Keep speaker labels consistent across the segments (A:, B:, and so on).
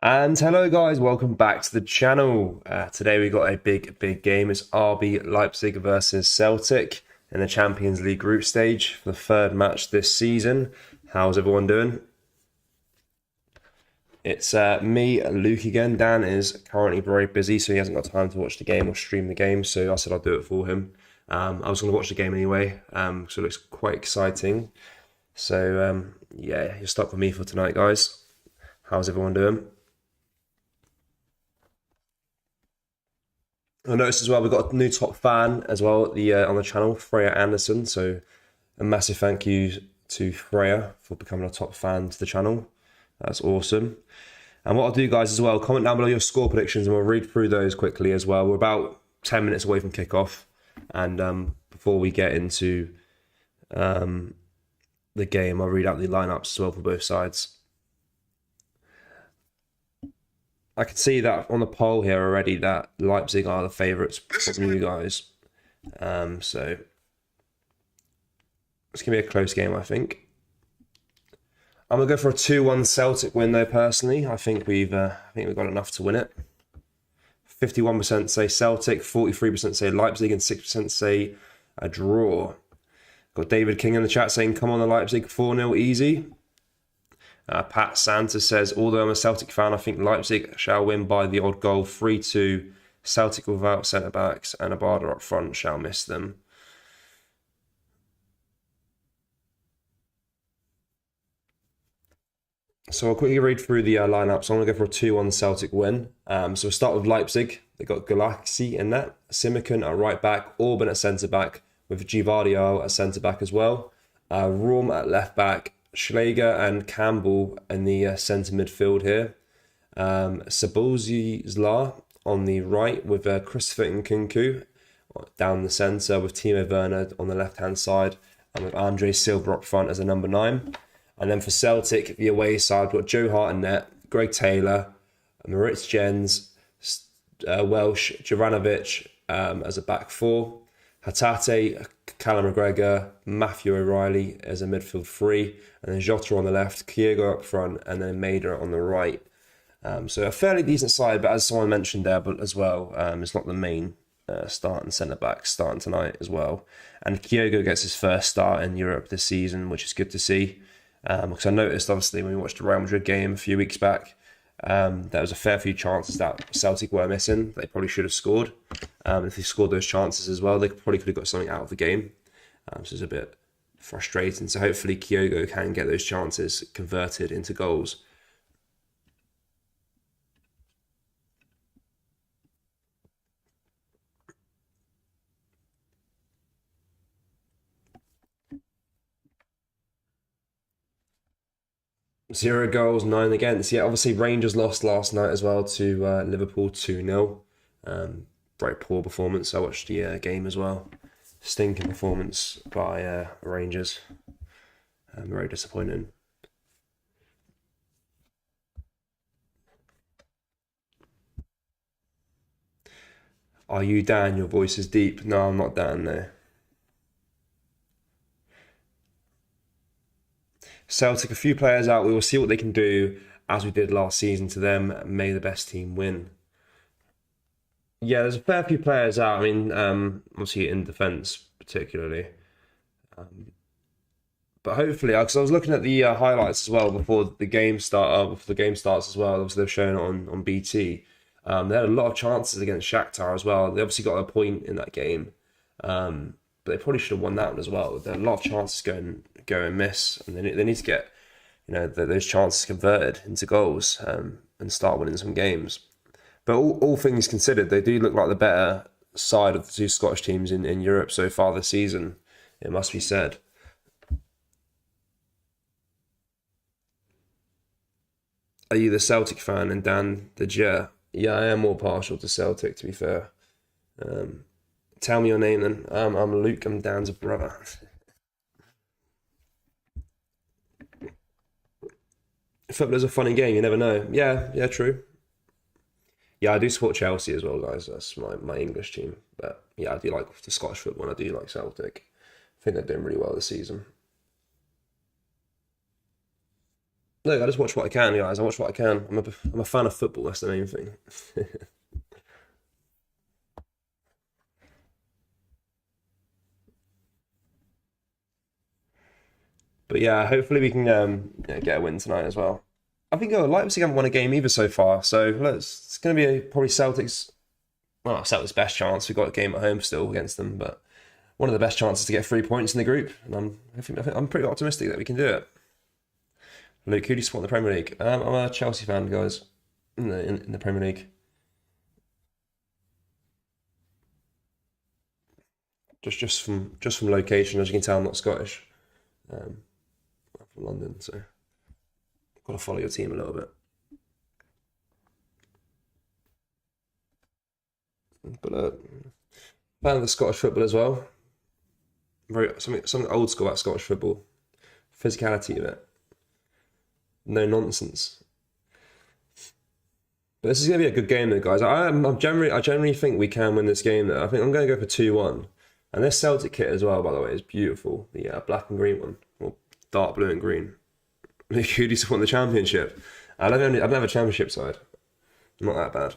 A: And hello guys, welcome back to the channel. Today we got a big game. It's RB Leipzig versus Celtic in the Champions League group stage for the third match this season. How's everyone doing? It's me, Luke again. Dan is currently very busy, so he hasn't got time to watch the game or stream the game, so I said I'll do it for him. I was going to watch the game anyway, so it looks quite exciting. So yeah, you're stuck with me for tonight, guys. How's everyone doing? I noticed as well we've got a new top fan as well on the channel, Freya Anderson. So a massive thank you to Freya for becoming a top fan to the channel. That's awesome. And what I'll do, guys, as well, comment down below your score predictions and we'll read through those quickly as well. We're about 10 minutes away from kickoff, and before we get into the game, I'll read out the lineups as well for both sides. I can see that on the poll here already that Leipzig are the favourites from you guys. So it's going to be a close game, I think. I'm going to go for a 2-1 Celtic win, though, personally. I think we've got enough to win it. 51% say Celtic, 43% say Leipzig, and 6% say a draw. Got David King in the chat saying, come on the Leipzig, 4-0 easy. Pat Santa says, although I'm a Celtic fan, I think Leipzig shall win by the odd goal, 3-2. Celtic without centre-backs and Abada up front shall miss them. So I'll quickly read through the lineup. So I'm going to go for a 2-1 Celtic win. So we'll start with Leipzig. They've got Galaxy in that. Simican at right back. Orban at centre-back with Gvardiol at centre-back as well. Rom at left back. Schläger and Campbell in the centre midfield here. Sabozizla on the right with Christopher Nkunku down the centre with Timo Werner on the left-hand side and with Andre Silva up front as a number 9. And then for Celtic, the away side, we've got Joe Hart in net, Greg Taylor, Moritz Jens, Welsh, Jovanovic as a back 4, Hatate, Callum McGregor, Matthew O'Reilly as a midfield 3, and then Jota on the left, Kyogo up front, and then Maeda on the right. So a fairly decent side, but as someone mentioned there, but as well, it's not the main starting centre-back starting tonight as well. And Kyogo gets his first start in Europe this season, which is good to see. Because I noticed, obviously, when we watched the Real Madrid game a few weeks back, there was a fair few chances that Celtic were missing. They probably should have scored. If they scored those chances as well, they probably could have got something out of the game. So it's a bit frustrating. So hopefully Kyogo can get those chances converted into goals. Zero goals, 9 against. Yeah, obviously Rangers lost last night as well to Liverpool 2-0. Very poor performance. I watched the game as well. Stinking performance by Rangers. Very disappointing. Are you Dan? Your voice is deep. No, I'm not Dan, no. Celtic, a few players out. We will see what they can do as we did last season to them. May the best team win. Yeah, there's a fair few players out. I mean, obviously in defence particularly. But hopefully, because I was looking at the highlights as well before the game starts as well. Obviously, they've shown it on BT. They had a lot of chances against Shakhtar as well. They obviously got a point in that game, but they probably should have won that one as well. There are a lot of chances go and miss, and they need to get those chances converted into goals and start winning some games. But all things considered, they do look like the better side of the two Scottish teams in Europe so far this season. It must be said. Are you the Celtic fan and Dan the Jet? Yeah, I am more partial to Celtic, to be fair. Tell me your name then. I'm Luke, I'm Dan's brother. Football's a funny game, you never know. Yeah, true. Yeah, I do support Chelsea as well, guys. That's my English team. But yeah, I do like the Scottish football and I do like Celtic. I think they're doing really well this season. Look, I just watch what I can, guys. I watch what I can. I'm a fan of football. That's the main thing. But yeah, hopefully we can get a win tonight as well. I think Leipzig haven't won a game either so far, so it's going to be probably Celtic's best chance. We've got a game at home still against them, but one of the best chances to get 3 points in the group, and I think I'm pretty optimistic that we can do it. Luke, who do you support in the Premier League? I'm a Chelsea fan, guys, in the Premier League. Just from location, as you can tell, I'm not Scottish. I'm from London, so got to follow your team a little bit. But fan of the Scottish football as well. Very something old school about Scottish football. Physicality of it. No nonsense. But this is going to be a good game, though, guys. I generally think we can win this game. Though I think I'm going to go for 2-1. And this Celtic kit as well, by the way, is beautiful. The black and green one, or dark blue and green. Who do you support in the Championship? I don't have a Championship side. Not that bad.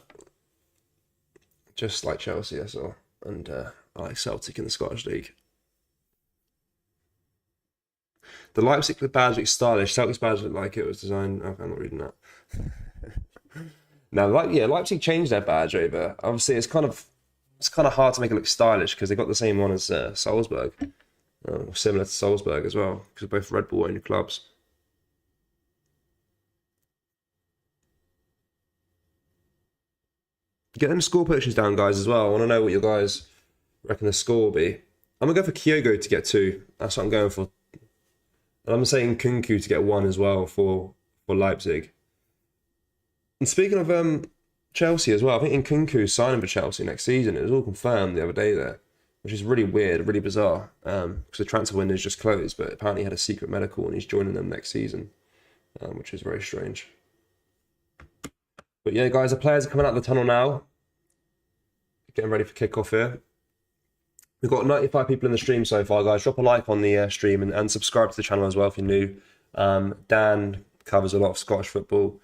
A: Just like Chelsea, I saw, and I like Celtic in the Scottish League. The Leipzig badge looks stylish. Celtic's badge looked like it was designed. Okay, I'm not reading that. Now, Leipzig changed their badge over. Obviously, it's kind of hard to make it look stylish because they got the same one as Salzburg, similar to Salzburg as well, because they're both Red Bull owned clubs. Get them score predictions down, guys, as well. I want to know what you guys reckon the score will be. I'm going to go for Kyogo to get 2. That's what I'm going for. And I'm saying Kunku to get 1 as well for Leipzig. And speaking of Chelsea as well, I think Nkunku's signing for Chelsea next season. It was all confirmed the other day there, which is really weird, really bizarre, because the transfer window is just closed, but apparently he had a secret medical and he's joining them next season, which is very strange. But yeah, guys, the players are coming out of the tunnel now. Getting ready for kickoff here. We've got 95 people in the stream so far, guys. Drop a like on the stream and subscribe to the channel as well if you're new. Dan covers a lot of Scottish football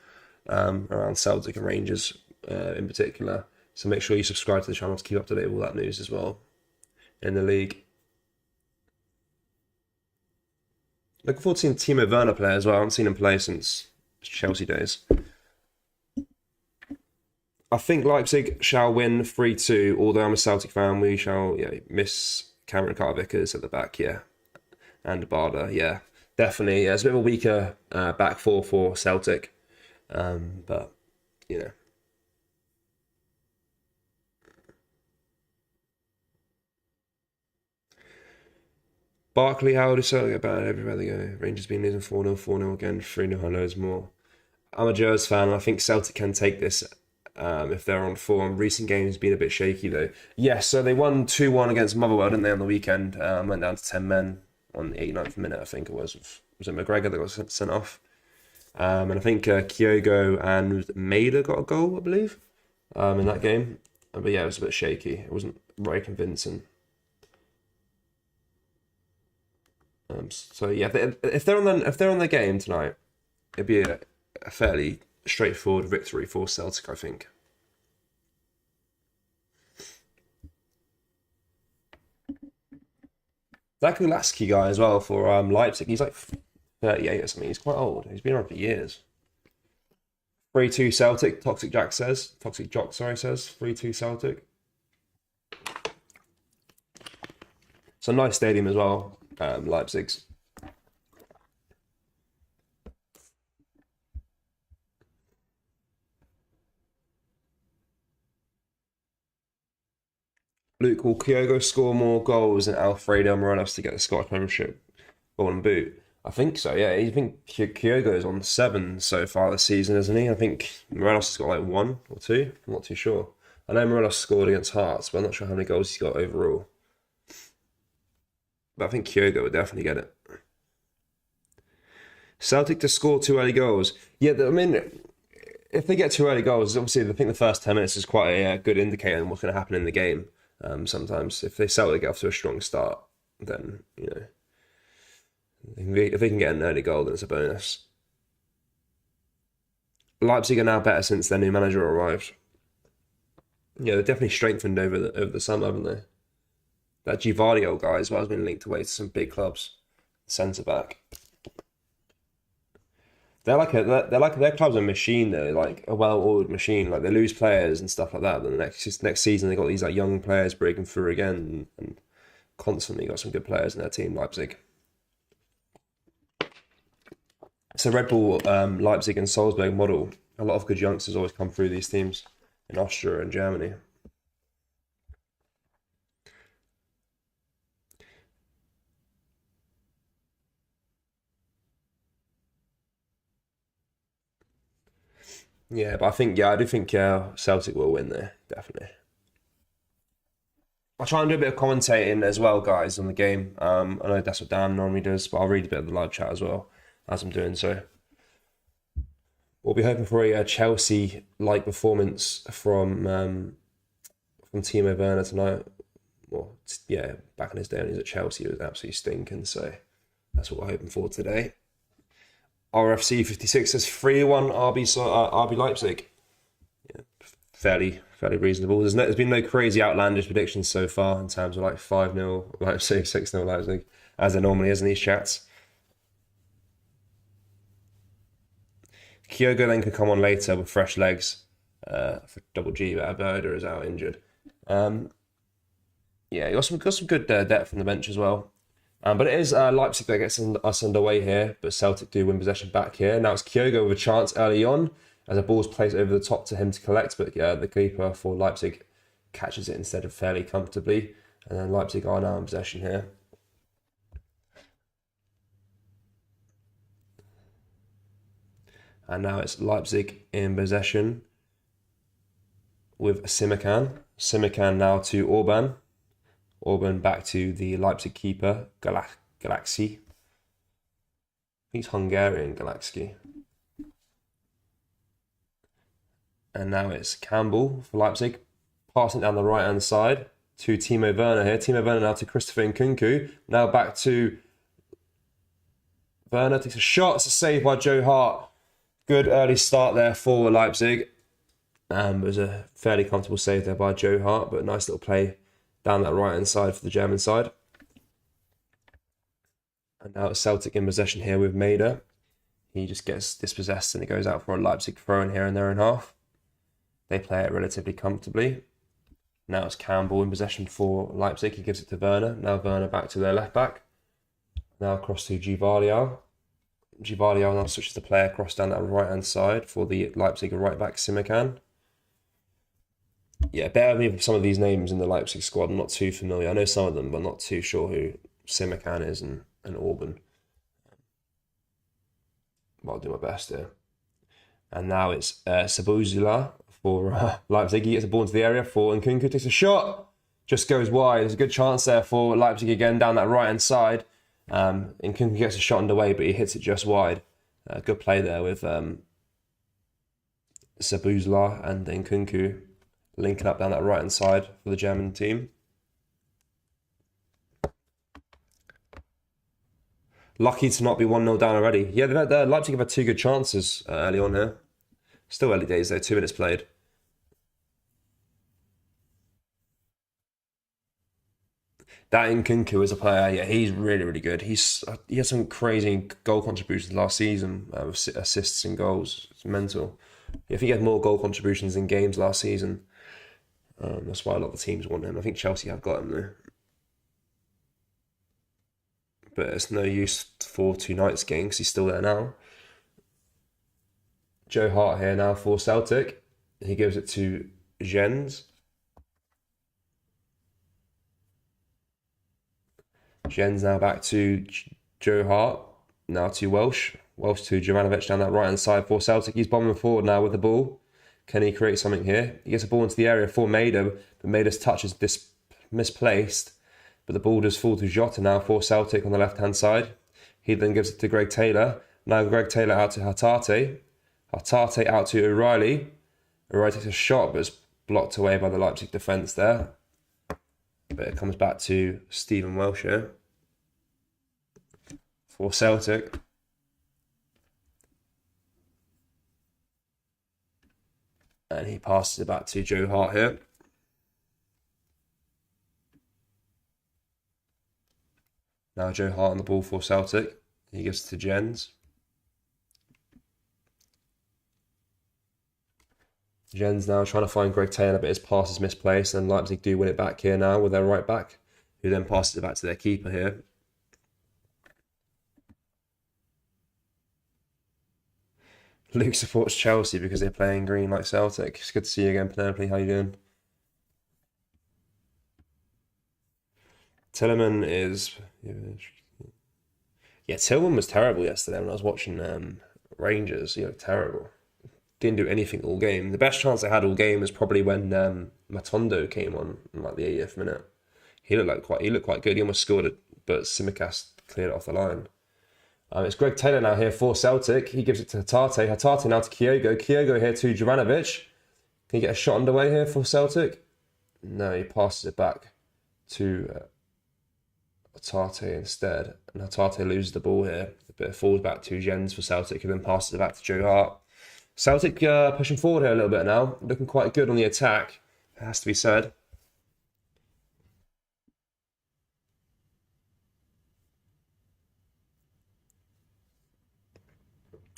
A: around Celtic and Rangers in particular. So make sure you subscribe to the channel to keep up to date with all that news as well in the league. Looking forward to seeing Timo Werner play as well. I haven't seen him play since Chelsea days. I think Leipzig shall win 3-2, although I'm a Celtic fan. We shall miss Cameron Carter-Vickers at the back, and Barda, definitely. It's a bit of a weaker back four for Celtic, but, Barkley, how do Celtic get better everywhere they go? Rangers been losing 4-0, 4-0 again, 3-0, loads more. I'm a Jers fan, and I think Celtic can take this if they're on form. Recent games been a bit shaky though. Yes, so they won 2-1 against Motherwell, didn't they, on the weekend? Went down to 10 men on the 89th minute, I think it was. Was it McGregor that got sent off? And I think Kyogo and Maida got a goal, I believe, in that game. But yeah, it was a bit shaky. It wasn't very convincing. So yeah, if they're on their game tonight, it'd be a fairly straightforward victory for Celtic, I think. That Gulaski guy as well for Leipzig, he's like 38 or something. He's quite old. He's been around for years. 3-2 Celtic, Toxic Jock says. 3-2 Celtic. It's a nice stadium as well, Leipzig's. Luke, will Kyogo score more goals than Alfredo Morelos to get the Scottish Premiership Golden Boot? I think so, yeah. I think Kyogo is on 7 so far this season, isn't he? I think Morelos has got like 1 or 2. I'm not too sure. I know Morelos scored against Hearts, but I'm not sure how many goals he's got overall. But I think Kyogo would definitely get it. Celtic to score 2 early goals. Yeah, I mean, if they get 2 early goals, obviously I think the first 10 minutes is quite a good indicator on what's going to happen in the game. Sometimes if Celtic get off to a strong start, then, if they can get an early goal, then it's a bonus. Leipzig are now better since their new manager arrived. Yeah, they're definitely strengthened over the summer, haven't they? That Givardio guy as well has been linked away to some big clubs. Centre back. Their club's a machine though, like a well-oiled machine. Like they lose players and stuff like that. But the next season they got these like young players breaking through again, and constantly got some good players in their team. Leipzig. It's a Red Bull, Leipzig and Salzburg model. A lot of good youngsters always come through these teams in Austria and Germany. Yeah, but I do think Celtic will win there, definitely. I'll try and do a bit of commentating as well, guys, on the game. I know that's what Dan normally does, but I'll read a bit of the live chat as well as I'm doing so. We'll be hoping for a Chelsea-like performance from Timo Werner tonight. Well, yeah, back in his day when he was at Chelsea, he was absolutely stinking. So that's what we're hoping for today. RFC 56 says 3-1 RB Leipzig. Yeah, fairly reasonable. There's been no crazy outlandish predictions so far in terms of like 5-0 Leipzig, 6-0 Leipzig, as there normally is in these chats. Kyogo then could come on later with fresh legs for Double G, but Alberta is out injured. Yeah, you got some good depth on the bench as well. But it is Leipzig that gets us underway here, but Celtic do win possession back here. Now it's Kyogo with a chance early on as a ball's placed over the top to him to collect, but the keeper for Leipzig catches it instead of fairly comfortably. And then Leipzig are now in possession here. And now it's Leipzig in possession with Simikan. Simikan now to Orban. Orban back to the Leipzig keeper, Galaxy. He's Hungarian, Galaxy. And now it's Campbell for Leipzig, passing down the right-hand side to Timo Werner here. Timo Werner now to Christopher Nkunku. Now back to Werner, takes a shot. It's a save by Joe Hart. Good early start there for Leipzig. It was a fairly comfortable save there by Joe Hart, but a nice little play down that right-hand side for the German side. And now it's Celtic in possession here with Maida. He just gets dispossessed and it goes out for a Leipzig throw in here in their own half. They play it relatively comfortably. Now it's Campbell in possession for Leipzig. He gives it to Werner. Now Werner back to their left back. Now across to Givardio. Givardio now switches the play across down that right-hand side for the Leipzig right back Simikan. Yeah, bear with me with some of these names in the Leipzig squad. I'm not too familiar. I know some of them, but not too sure who Simikan is and Orban. But I'll do my best here. And now it's Sabuzula for Leipzig. He gets the ball into the area for Nkunku. Takes a shot. Just goes wide. There's a good chance there for Leipzig again down that right-hand side. Nkunku gets a shot underway, but he hits it just wide. Good play there with Sabuzula and Nkunku linking up down that right-hand side for the German team. Lucky to not be 1-0 down already. Yeah, Leipzig have had two good chances early on here. Still early days though, 2 minutes played. That Nkunku is a player, yeah, he's really, really good. He had some crazy goal contributions last season, with assists and goals. It's mental. If he had more goal contributions in games last season, that's why a lot of the teams want him. I think Chelsea have got him there. But it's no use for tonight's game because he's still there now. Joe Hart here now for Celtic. He gives it to Jens. Jens now back to Joe Hart. Now to Welsh. Welsh to Juranovic down that right-hand side for Celtic. He's bombing forward now with the ball. Can he create something here? He gets a ball into the area for Maida, but Maida's touch is misplaced. But the ball does fall to Jota now for Celtic on the left-hand side. He then gives it to Greg Taylor. Now Greg Taylor out to Hatate. Hatate out to O'Reilly. O'Reilly takes a shot, but it's blocked away by the Leipzig defence there. But it comes back to Stephen Welsh here for Celtic. And he passes it back to Joe Hart here. Now Joe Hart on the ball for Celtic. He gives it to Jens. Jens now trying to find Greg Taylor, but his pass is misplaced, and Leipzig do win it back here now with their right back, who then passes it back to their keeper here. Luke supports Chelsea because they're playing green like Celtic. It's good to see you again, Penelope. How you doing? Tillman is... Yeah, Tillman was terrible yesterday when I was watching Rangers. He looked terrible. Didn't do anything all game. The best chance I had all game was probably when Matondo came on in like the 80th minute. He looked quite good. He almost scored it, but Tsimikas cleared it off the line. It's Greg Taylor now here for Celtic. He gives it to Hatate. Hatate now to Kyogo. Kyogo here to Jovanovic. Can he get a shot underway here for Celtic? No, he passes it back to Hatate instead. And Hatate loses the ball here. It falls back to Jens for Celtic, who then passes it back to Joe Hart. Celtic pushing forward here a little bit now. Looking quite good on the attack, it has to be said.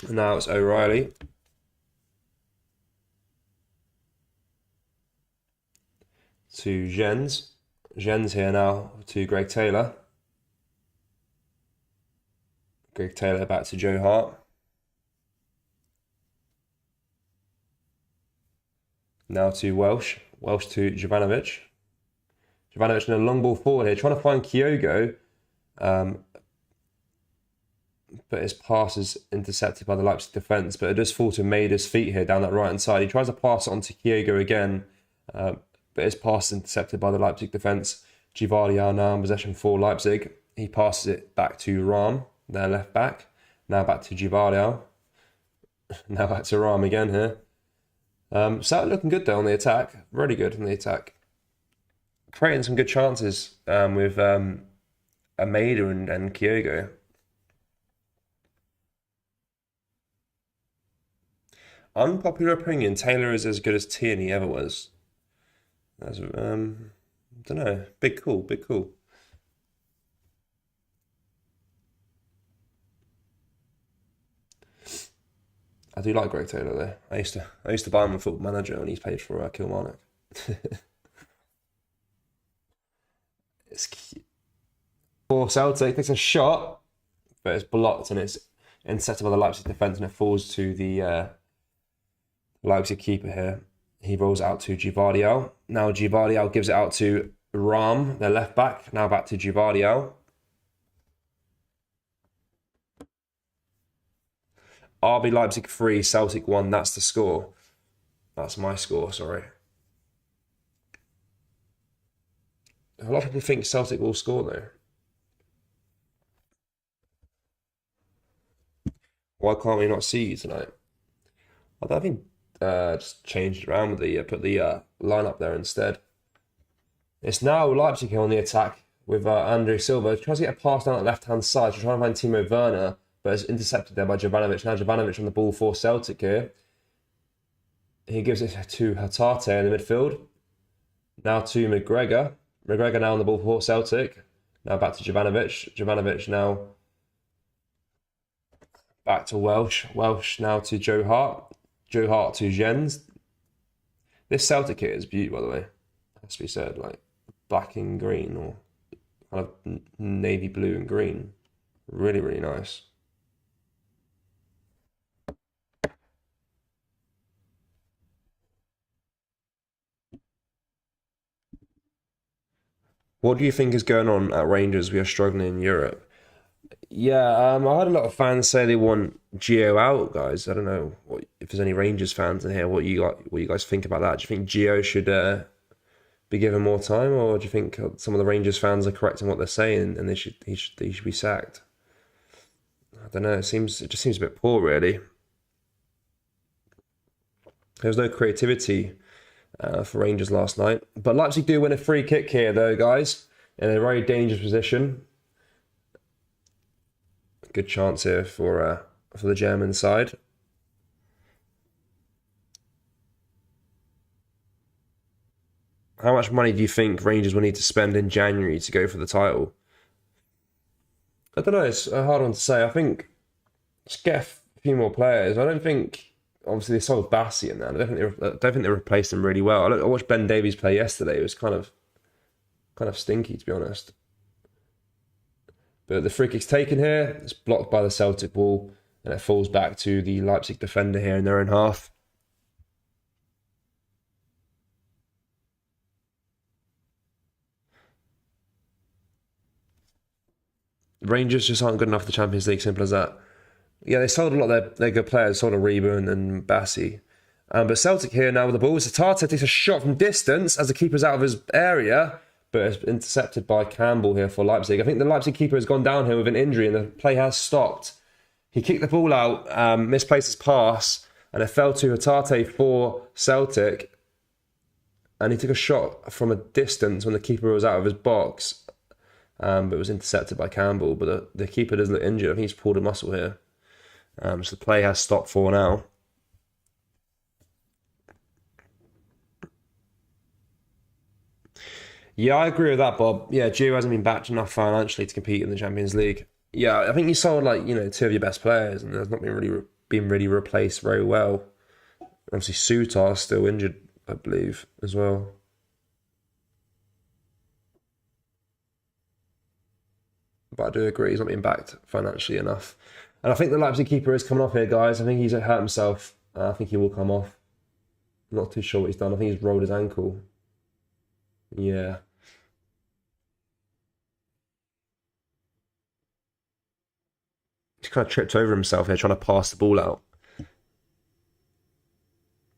A: And now it's O'Reilly. To Jens. Jens here now to Greg Taylor. Greg Taylor back to Joe Hart. Now to Welsh. Welsh to Jovanovic. Jovanovic in a long ball forward here, trying to find Kyogo. But his pass is intercepted by the Leipzig defence. But it does fall to Maeder's feet here down that right-hand side. He tries to pass it on to Kyogo again. But his pass is intercepted by the Leipzig defence. Gvardiol now in possession for Leipzig. He passes it back to Ram, their left back. Now back to Gvardiol. Now back to Ram again here. Celtic looking good though on the attack. Really good on the attack. Creating some good chances with Maeda and Kyogo. Unpopular opinion, Taylor is as good as Tierney ever was. That's, don't know. Big call. I do like Greg Taylor though. I used to buy him on Football Manager when he's played for Kilmarnock. It's cute. For Celtic, takes a shot, but it's blocked and it's intercepted by the Leipzig defence and it falls to the Leipzig keeper here. He rolls out to Gvardiol. Now Gvardiol gives it out to Ram, their left back. Now back to Gvardiol. RB Leipzig 3, Celtic 1. That's the score. That's my score, sorry. A lot of people think Celtic will score though. Why can't we not see you tonight? I think just changed it around with the put the lineup there instead. It's now Leipzig here on the attack with Andre Silva. Tries to get a pass down that left-hand side. She's trying to find Timo Werner, but it's intercepted there by Jovanovic. Now Jovanovic on the ball for Celtic here. He gives it to Hatate in the midfield. Now to McGregor. McGregor now on the ball for Celtic. Now back to Jovanovic. Jovanovic now back to Welsh. Welsh now to Joe Hart. Joe Hart to Jens. This Celtic kit is beautiful, by the way. Has to be said, like black and green or kind of navy blue and green. Really, really nice. What do you think is going on at Rangers? We are struggling in Europe. Yeah, I had a lot of fans say they want Gio out, guys. I don't know if there's any Rangers fans in here. What you guys think about that? Do you think Gio should be given more time, or do you think some of the Rangers fans are correct in what they're saying and he should be sacked? I don't know. It just seems a bit poor, really. There was no creativity for Rangers last night, but Leipzig do win a free kick here, though, guys, in a very dangerous position. Good chance here for the German side. How much money do you think Rangers will need to spend in January to go for the title? I don't know. It's a hard one to say. I think just get a few more players. I don't think. Obviously, they sold Bassey in there. I don't think they replaced him really well. I watched Ben Davies play yesterday. It was kind of stinky, to be honest. But the free kick's taken here. It's blocked by the Celtic wall, and it falls back to the Leipzig defender here in their own half. Rangers just aren't good enough for the Champions League, simple as that. Yeah, they sold a lot of their good players, sold a Reba and Bassey. But Celtic here now with the ball. Tarte takes a shot from distance as the keeper's out of his area, but it's intercepted by Campbell here for Leipzig. I think the Leipzig keeper has gone down here with an injury and the play has stopped. He kicked the ball out, misplaced his pass, and it fell to Tarte for Celtic. And he took a shot from a distance when the keeper was out of his box. But it was intercepted by Campbell. But the keeper doesn't look injured. I think he's pulled a muscle here. So the play has stopped for now. Yeah, I agree with that, Bob. Yeah, Gio hasn't been backed enough financially to compete in the Champions League. Yeah, I think you sold two of your best players, and there's not been really replaced very well. Obviously, Sutar's still injured, I believe, as well. But I do agree he's not been backed financially enough. And I think the Leipzig keeper is coming off here, guys. I think he's hurt himself. I think he will come off. I'm not too sure what he's done. I think he's rolled his ankle. Yeah. He's kind of tripped over himself here trying to pass the ball out.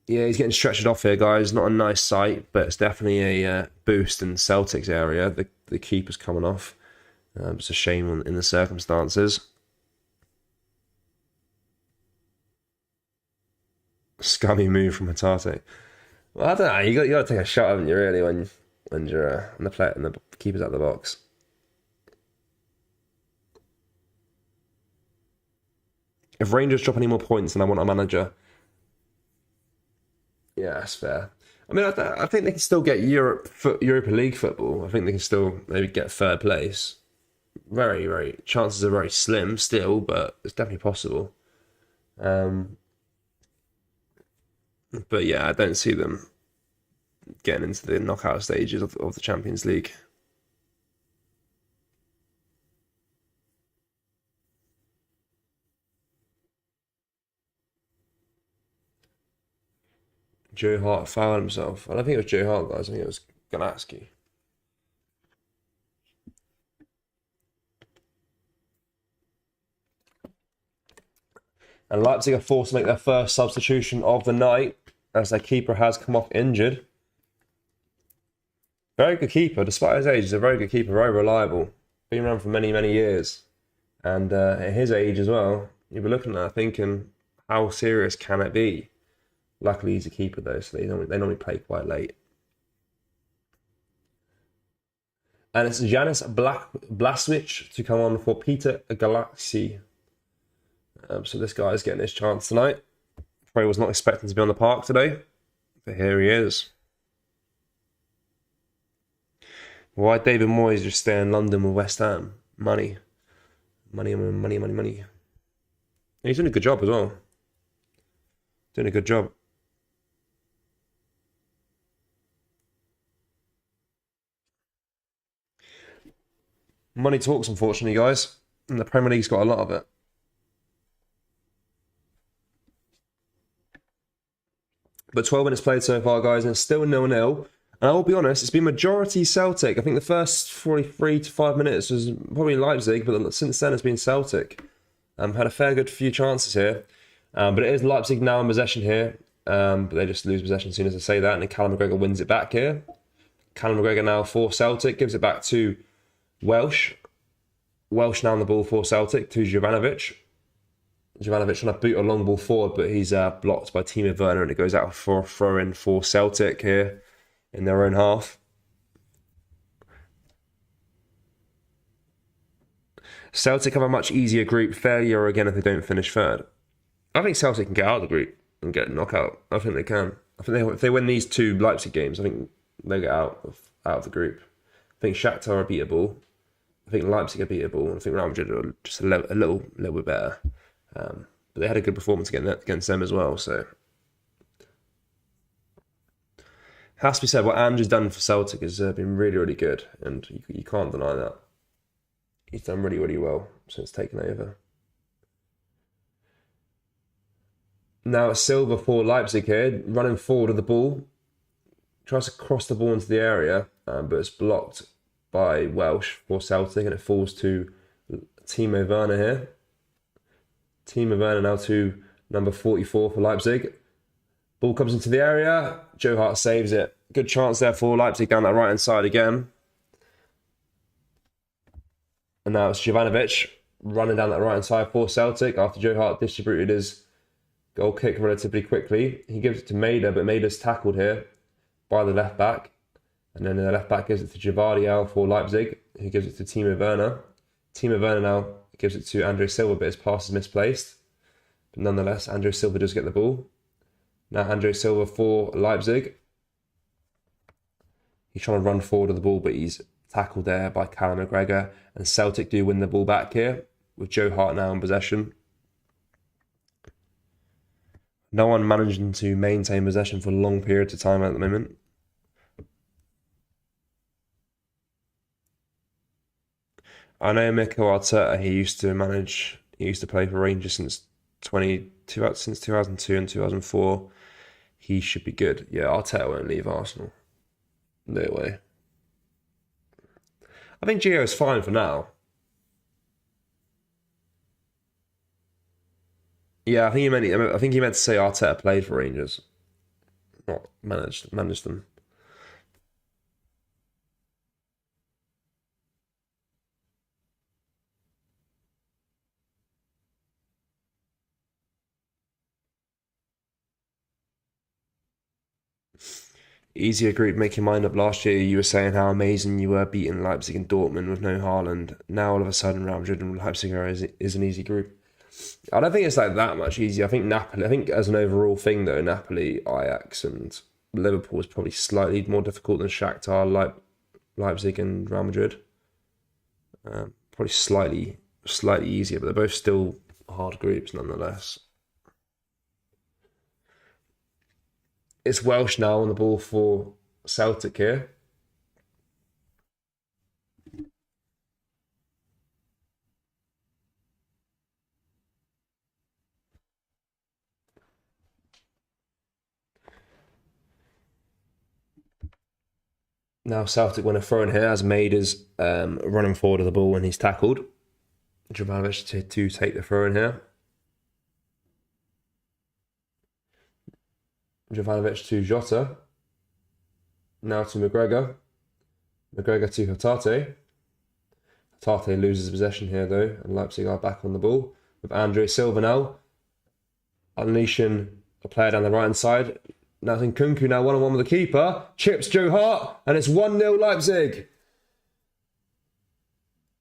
A: Yeah, he's getting stretched off here, guys. Not a nice sight, but it's definitely a boost in Celtic's area. The keeper's coming off. It's a shame in the circumstances. Scummy move from Hatate. Well, I don't know. You got to take a shot, haven't you? Really, when you're on the play and the keeper's out of the box. If Rangers drop any more points, then I want a manager. Yeah, that's fair. I mean, I think they can still get Europa League football. I think they can still maybe get third place. Very chances are very slim still, but it's definitely possible. But yeah, I don't see them getting into the knockout stages of the Champions League. Joe Hart fouled himself. I don't think it was Joe Hart, guys. I think it was Ganatsky. And Leipzig are forced to make their first substitution of the night as their keeper has come off injured. Very good keeper, despite his age. He's a very good keeper, very reliable. Been around for many, many years. And at his age as well, you'll be looking at that thinking, how serious can it be? Luckily, he's a keeper though, so they normally play quite late. And it's Janis Blaswich to come on for Peter Galaxy. So this guy is getting his chance tonight. Probably was not expecting to be on the park today, but here he is. Why David Moyes just stay in London with West Ham? Money. And he's doing a good job as well. Doing a good job. Money talks, unfortunately, guys. And the Premier League's got a lot of it. But 12 minutes played so far, guys, and it's still 0-0. And I will be honest, it's been majority Celtic. I think the first 43 to 5 minutes was probably Leipzig, but since then it's been Celtic. Had a fair good few chances here. But it is Leipzig now in possession here. But they just lose possession as soon as I say that. And then Callum McGregor wins it back here. Callum McGregor now for Celtic. Gives it back to Welsh. Welsh now on the ball for Celtic to Jovanovic. Jovanovic trying to boot a long ball forward, but he's blocked by Timo Werner, and it goes out for a throw-in for Celtic here in their own half. Celtic have a much easier group. Failure again if they don't finish third. I think Celtic can get out of the group and get a knockout. I think they can. I think if they win these two Leipzig games, I think they get out of the group. I think Shakhtar are beatable. I think Leipzig are beatable. And I think Real Madrid are just a little bit better. But they had a good performance against them as well. So has to be said, what Andrew's done for Celtic has been really, really good, and you can't deny that. He's done really, really well since taking over. Now it's Silva for Leipzig here, running forward with the ball. Tries to cross the ball into the area, but it's blocked by Welsh for Celtic, and it falls to Timo Werner here. Timo Werner now to number 44 for Leipzig. Ball comes into the area. Joe Hart saves it. Good chance there for Leipzig down that right-hand side again. And now it's Jovanovic running down that right-hand side for Celtic after Joe Hart distributed his goal kick relatively quickly. He gives it to Maida, but Maida's tackled here by the left back. And then the left back gives it to Gvardiol for Leipzig. He gives it to Timo Werner. Timo Werner now gives it to Andre Silva, but his pass is misplaced. But nonetheless, Andre Silva does get the ball. Now Andre Silva for Leipzig. He's trying to run forward with the ball, but he's tackled there by Callum McGregor. And Celtic do win the ball back here, with Joe Hart now in possession. No one managing to maintain possession for long periods of time at the moment. I know Mikel Arteta, he used to play for Rangers since 2002 and 2004. He should be good. Yeah, Arteta won't leave Arsenal. No way. I think Gio's fine for now. Yeah, I think he meant to say Arteta played for Rangers, not managed them. Easier group, make your mind up. Last year you were saying how amazing you were beating Leipzig and Dortmund with no Haaland. Now all of a sudden Real Madrid and Leipzig is an easy group. I don't think it's like that much easier. I think as an overall thing though, Napoli, Ajax and Liverpool is probably slightly more difficult than Shakhtar, Leipzig and Real Madrid. Probably slightly easier, but they're both still hard groups nonetheless. It's Welsh now on the ball for Celtic here. Now Celtic win a throw in here as Maida's running forward of the ball when he's tackled. Jovanovic to take the throw in here. Jovanovic to Jota. Now to McGregor. McGregor to Hatate. Hatate loses possession here though, and Leipzig are back on the ball with Andre Silva now unleashing a player down the right hand side. Now it's Nkunku now 1-on-1 with the keeper. Chips Joe Hart, and it's 1-0 Leipzig.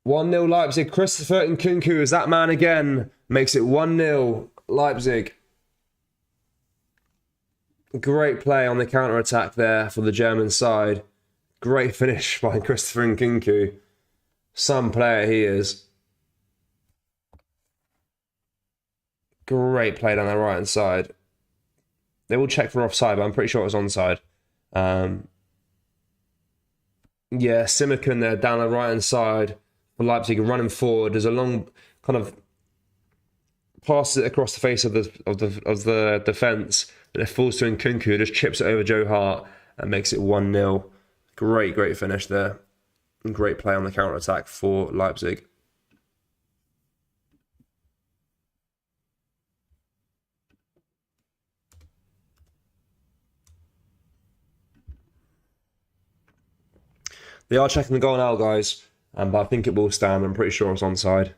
A: 1-0 Leipzig. Christopher Nkunku is that man again. Makes it 1-0 Leipzig. Great play on the counter-attack there for the German side. Great finish by Christopher Nkunku. Some player he is. Great play down the right-hand side. They will check for offside, but I'm pretty sure it was onside. Yeah, Simicon there down the right-hand side for Leipzig running forward. There's a long kind of passes it across the face of the defence, and it falls to Nkunku, just chips it over Joe Hart and makes it 1-0. Great finish there. And great play on the counter-attack for Leipzig. They are checking the goal now, guys, but I think it will stand. I'm pretty sure it's onside.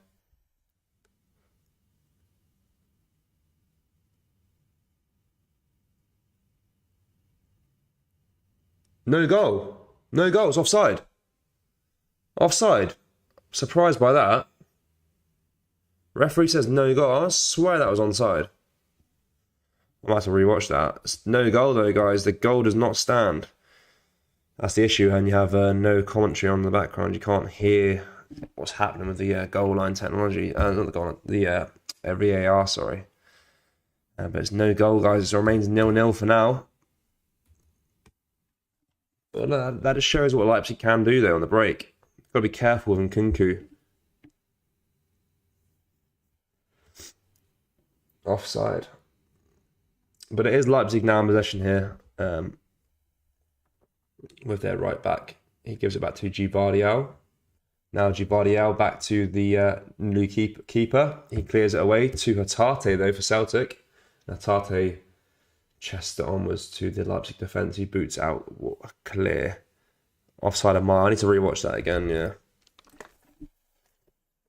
A: No goal. No goal. It's offside. Offside. Surprised by that. Referee says no goal. I swear that was onside. I might have to rewatch that. It's no goal though, guys. The goal does not stand. That's the issue, and you have no commentary on the background. You can't hear what's happening with the goal line technology. Not the goal line, the VAR, sorry. But it's no goal, guys. It remains 0-0 for now. But that just shows what Leipzig can do, though, on the break. You've got to be careful with Nkunku. Offside. But it is Leipzig now in possession here. With their right back. He gives it back to Gvardiol. Now Gvardiol back to the new keeper. He clears it away to Hatate, though, for Celtic. Hatate chests it onwards to the Leipzig defence. He boots out. What a clear. Offside of mile. I need to rewatch that again, yeah.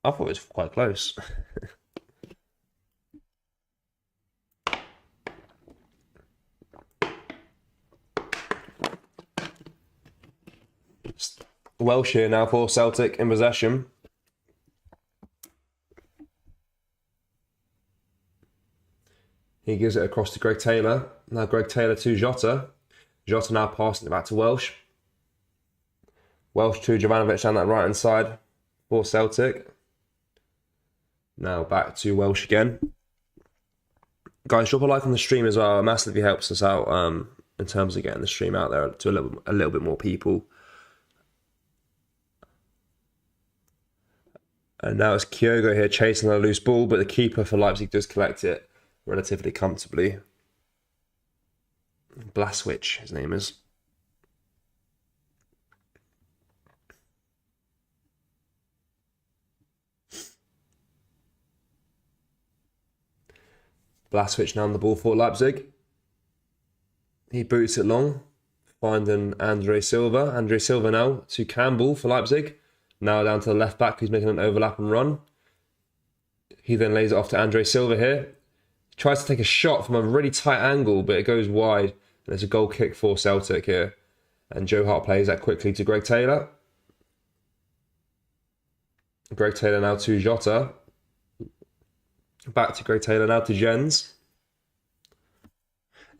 A: I thought it was quite close. Welsh here now for Celtic in possession. He gives it across to Greg Taylor. Now Greg Taylor to Jota. Jota now passing it back to Welsh. Welsh to Jovanovic down that right hand side for Celtic. Now back to Welsh again. Guys, drop a like on the stream as well. It massively helps us out in terms of getting the stream out there to a little bit more people. And now it's Kyogo here chasing a loose ball, but the keeper for Leipzig does collect it relatively comfortably. Blaswich, his name is. Blaswich now on the ball for Leipzig. He boots it long, finding Andre Silva. Andre Silva now to Campbell for Leipzig. Now down to the left back, who's making an overlap and run. He then lays it off to Andre Silva here. He tries to take a shot from a really tight angle, but it goes wide. And it's a goal kick for Celtic here. And Joe Hart plays that quickly to Greg Taylor. Greg Taylor now to Jota. Back to Greg Taylor now to Jens.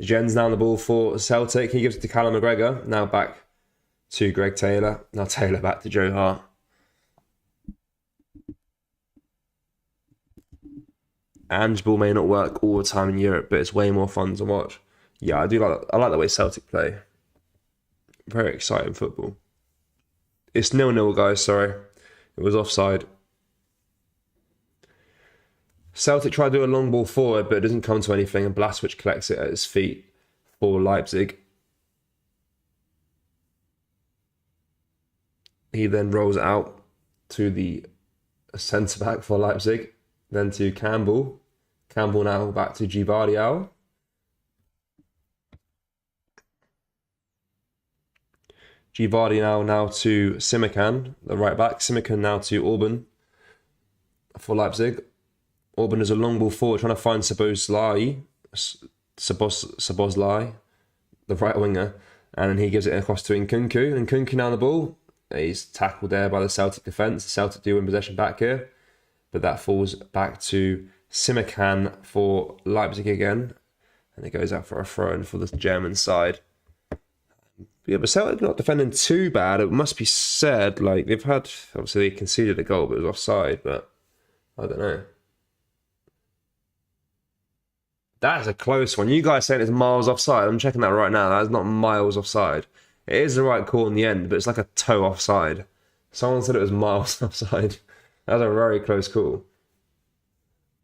A: Jens now on the ball for Celtic. He gives it to Callum McGregor. Now back to Greg Taylor. Now Taylor back to Joe Hart. Ball may not work all the time in Europe, but it's way more fun to watch. Yeah, I like the way Celtic play. Very exciting football. It's 0-0, guys, sorry. It was offside. Celtic try to do a long ball forward, but it doesn't come to anything, and Blaswich collects it at his feet for Leipzig. He then rolls it out to the centre-back for Leipzig, then to Campbell. Campbell now back to Gvardiol. Gvardiol now to Simikan, the right back. Simikan now to Orban for Leipzig. Orban is a long ball forward trying to find Szoboszlai, the right winger. And then he gives it across to Nkunku. Nkunku now on the ball. He's tackled there by the Celtic defence. The Celtic do win possession back here. But that falls back to Simikan for Leipzig again. And it goes out for a throw-in for the German side. Yeah, but Celtic not defending too bad. It must be said, like, they've had... Obviously, they conceded a goal, but it was offside. But I don't know. That is a close one. You guys saying it's miles offside. I'm checking that right now. That is not miles offside. It is the right call in the end, but it's like a toe offside. Someone said it was miles offside. That was a very close call.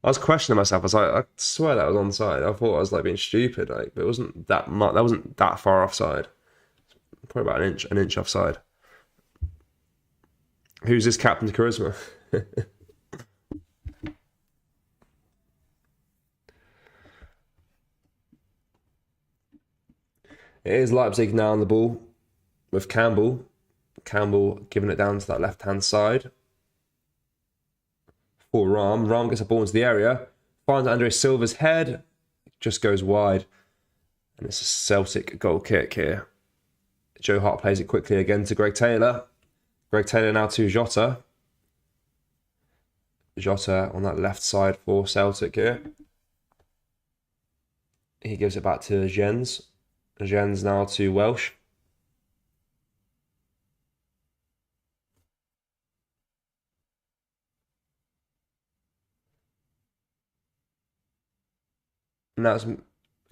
A: I was questioning myself. I was like, I swear that was onside. I thought I was like being stupid, like, but it wasn't that much. That wasn't that far offside. Probably about an inch offside. Who's this Captain Charisma? It is Leipzig now on the ball with Campbell. Campbell giving it down to that left-hand side for Ram. Ram gets a ball into the area, finds Andre Silva's head, just goes wide. And it's a Celtic goal kick here. Joe Hart plays it quickly again to Greg Taylor. Greg Taylor now to Jota. Jota on that left side for Celtic here. He gives it back to Jens. Jens now to Welsh. And that's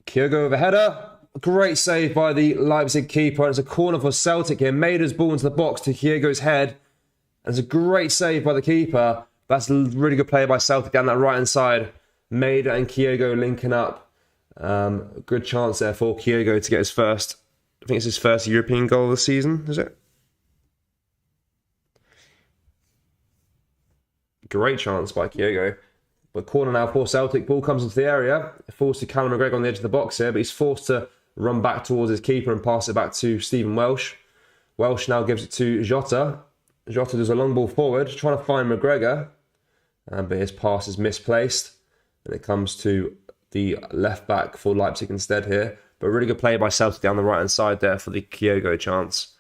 A: Kyogo with a header. Great save by the Leipzig keeper. And it's a corner for Celtic here. Maida's ball into the box to Kyogo's head. And it's a great save by the keeper. That's a really good play by Celtic down that right-hand side. Maida and Kyogo linking up. Good chance there for Kyogo to get his first, I think it's his first European goal of the season, is it? Great chance by Kyogo. But corner now for Celtic. Ball comes into the area. Forced to Callum McGregor on the edge of the box here, but he's forced to run back towards his keeper and pass it back to Stephen Welsh. Welsh now gives it to Jota. Jota does a long ball forward, trying to find McGregor. But his pass is misplaced. And it comes to the left back for Leipzig instead here. But really good play by Celtic down the right-hand side there for the Kyogo chance.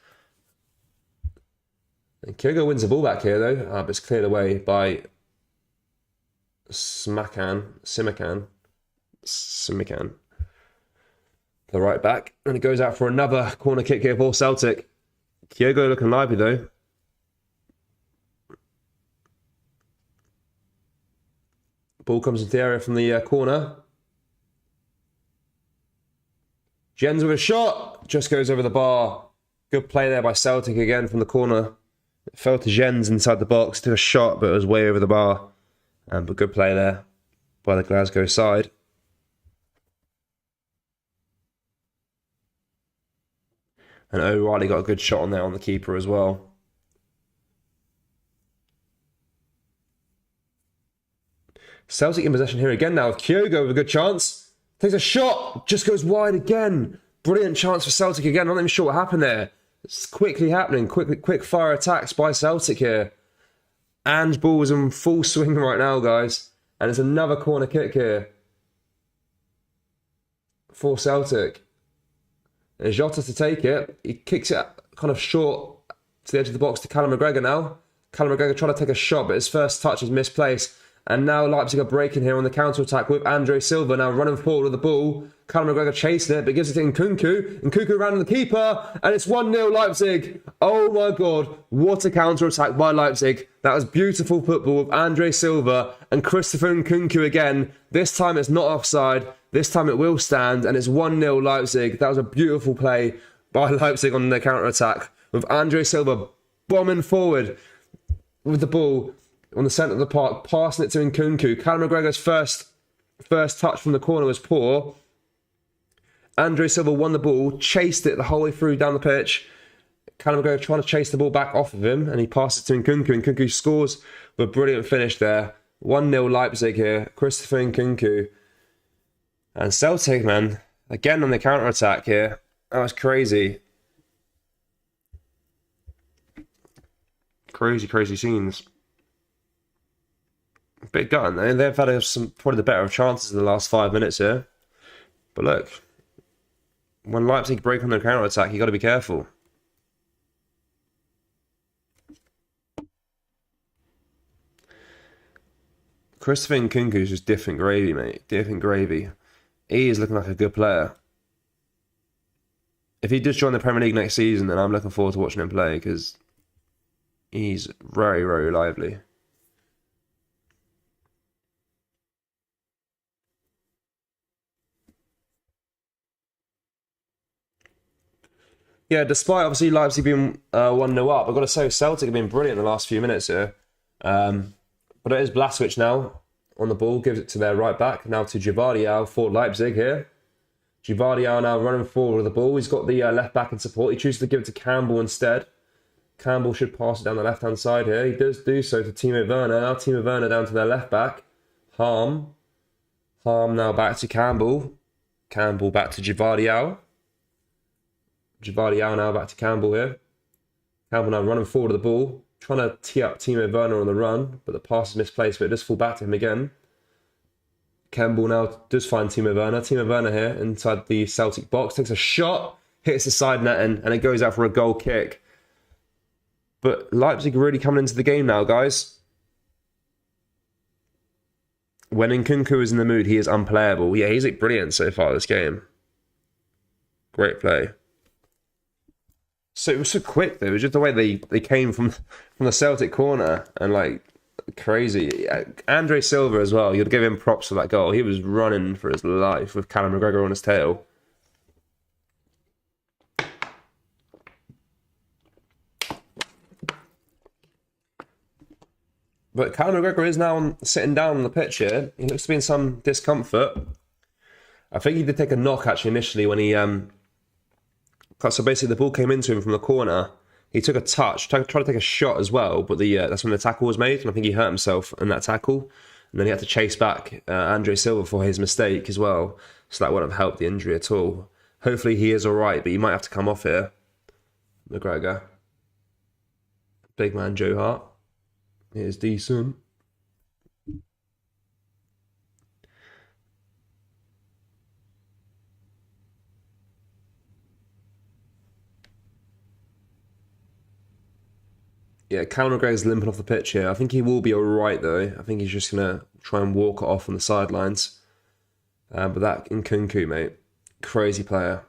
A: And Kyogo wins the ball back here though. But it's cleared away by Simakan, the right back, and it goes out for another corner kick here for Celtic. Kyogo looking lively though. Ball comes into the area from the corner. Jens with a shot, just goes over the bar. Good play there by Celtic again from the corner. It fell to Jens inside the box, took a shot, but it was way over the bar. But good play there by the Glasgow side. And O'Reilly got a good shot on there on the keeper as well. Celtic in possession here again now with Kyogo with a good chance. Takes a shot, just goes wide again. Brilliant chance for Celtic again. I'm not even sure what happened there. It's quickly happening. Quick fire attacks by Celtic here. And ball is in full swing right now, guys. And it's another corner kick here for Celtic. And Jota to take it. He kicks it kind of short to the edge of the box to Callum McGregor now. Callum McGregor trying to take a shot, but his first touch is misplaced. And now Leipzig are breaking here on the counter-attack with Andre Silva now running forward with the ball. Callum McGregor chasing it, but gives it to Nkunku. Nkunku round the keeper, and it's 1-0 Leipzig. Oh my God, what a counter-attack by Leipzig. That was beautiful football with Andre Silva and Christopher Nkunku again. This time it's not offside. This time it will stand, and it's 1-0 Leipzig. That was a beautiful play by Leipzig on the counter-attack with Andre Silva bombing forward with the ball on the centre of the park, passing it to Nkunku. Callum McGregor's first touch from the corner was poor. Andre Silva won the ball, chased it the whole way through down the pitch. Callum McGregor trying to chase the ball back off of him, and he passes it to Nkunku. Nkunku scores with a brilliant finish there. 1-0 Leipzig here. Christopher Nkunku. And Celtic, man, again on the counter-attack here. That was crazy. Crazy scenes. Bit gutting. They've had some probably the better of chances in the last 5 minutes here. But look, when Leipzig break on their counter-attack, you got to be careful. Christopher Nkunku is just different gravy, mate. Different gravy. He is looking like a good player. If he does join the Premier League next season, then I'm looking forward to watching him play because he's very lively. Yeah, despite obviously Leipzig being 1-0 up, I've got to say Celtic have been brilliant in the last few minutes here. But it is Blažević now on the ball, gives it to their right back, now to Gvardiol for Leipzig here. Gvardiol now running forward with the ball. He's got the left back in support. He chooses to give it to Campbell instead. Campbell should pass it down the left-hand side here. He does do so to Timo Werner. Now Timo Werner down to their left back. Harm now back to Campbell. Campbell back to Gvardiol. Gvardiol now back to Campbell here. Campbell now running forward with the ball. Trying to tee up Timo Werner on the run, but the pass is misplaced, but it does fall back to him again. Campbell now does find Timo Werner. Timo Werner here inside the Celtic box. Takes a shot, hits the side netting, and it goes out for a goal kick. But Leipzig are really coming into the game now, guys. When Nkunku is in the mood, he is unplayable. Yeah, he's brilliant so far this game. Great play. So it was so quick though. It was just the way they came from the Celtic corner and like Crazy. Andre Silva as well. You'd give him props for that goal. He was running for his life with Callum McGregor on his tail. But Callum McGregor is now sitting down on the pitch here. He looks to be in some discomfort. I think he did take a knock actually initially when he so basically the ball came into him from the corner. He took a touch, tried to take a shot as well, but that's when the tackle was made, and I think he hurt himself in that tackle. And then he had to chase back Andre Silva for his mistake as well. So that wouldn't have helped the injury at all. Hopefully he is all right, but he might have to come off here. McGregor. Big man Joe Hart. He is decent. Yeah, Callum McGregor's limping off the pitch here. I think he will be all right, though. I think he's just going to try and walk it off on the sidelines. But that in Nkunku, mate. Crazy player.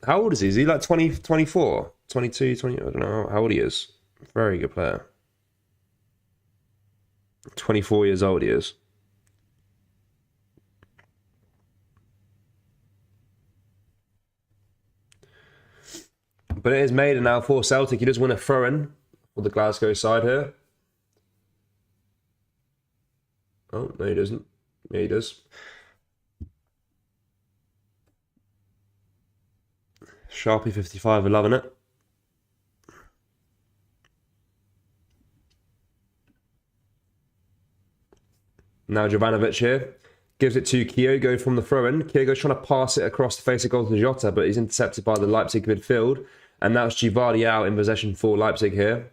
A: How old is he? Is he like 20, 24? 22, 20? I don't know how old he is. Very good player. 24 years old he is. But it is made now for Celtic. He does win a throw-in for the Glasgow side here. Oh, no he doesn't. Yeah, he does. Sharpie 55 are loving it. Now Jovanovic here. Gives it to Kyogo from the throw-in. Kyogo's trying to pass it across the face of goal to Jota, but he's intercepted by the Leipzig midfield. And now it's Gvardiol in possession for Leipzig here.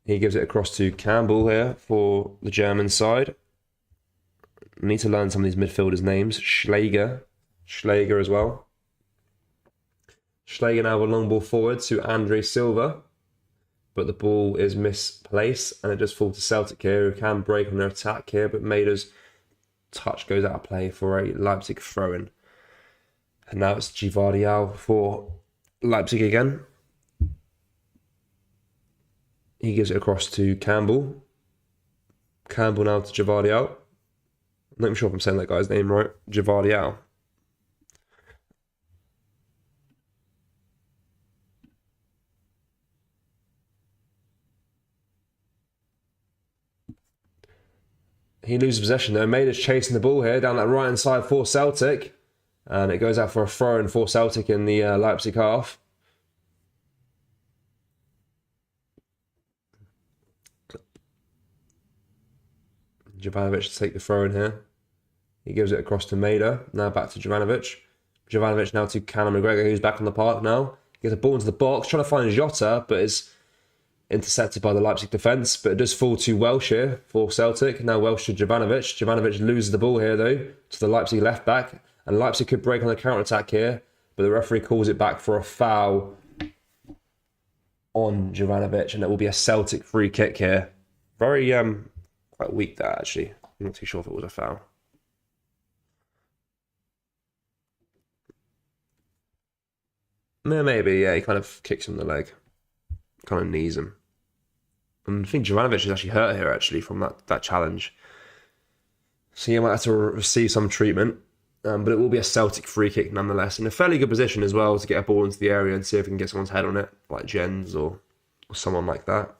A: He gives it across to Campbell here for the German side. I need to learn some of these midfielders' names. Schläger as well. Schläger now with a long ball forward to Andre Silva. But the ball is misplaced and it just falls to Celtic here, who can break on their attack here, but Maeder's touch goes out of play for a Leipzig throw-in. And now it's Gvardiol for Leipzig again. He gives it across to Campbell. Campbell now to Gvardiol. I'm not even sure if I'm saying that guy's name right. Gvardiol. He loses possession though. Maeder's chasing the ball here down that right hand side for Celtic. And it goes out for a throw-in for Celtic in the Leipzig half. Jovanovic to take the throw-in here. He gives it across to Maeder. Now back to Jovanovic. Jovanovic now to Callum McGregor, who's back on the park now. He gets a ball into the box, trying to find Jota, but is intercepted by the Leipzig defence, but it does fall to Welsh here for Celtic. Now Welsh to Jovanovic. Jovanovic loses the ball here, though, to the Leipzig left-back. And Leipzig could break on the counter-attack here, but the referee calls it back for a foul on Jovanovic, and it will be a Celtic free kick here. Very, quite weak, that, actually. I'm not too sure if it was a foul. Maybe, yeah, he kind of kicks him in the leg. Kind of knees him. And I think Jovanovic is actually hurt here, actually, from that challenge. So he might have to receive some treatment. But it will be a Celtic free kick nonetheless. In a fairly good position as well to get a ball into the area and see if we can get someone's head on it, like Jens or someone like that.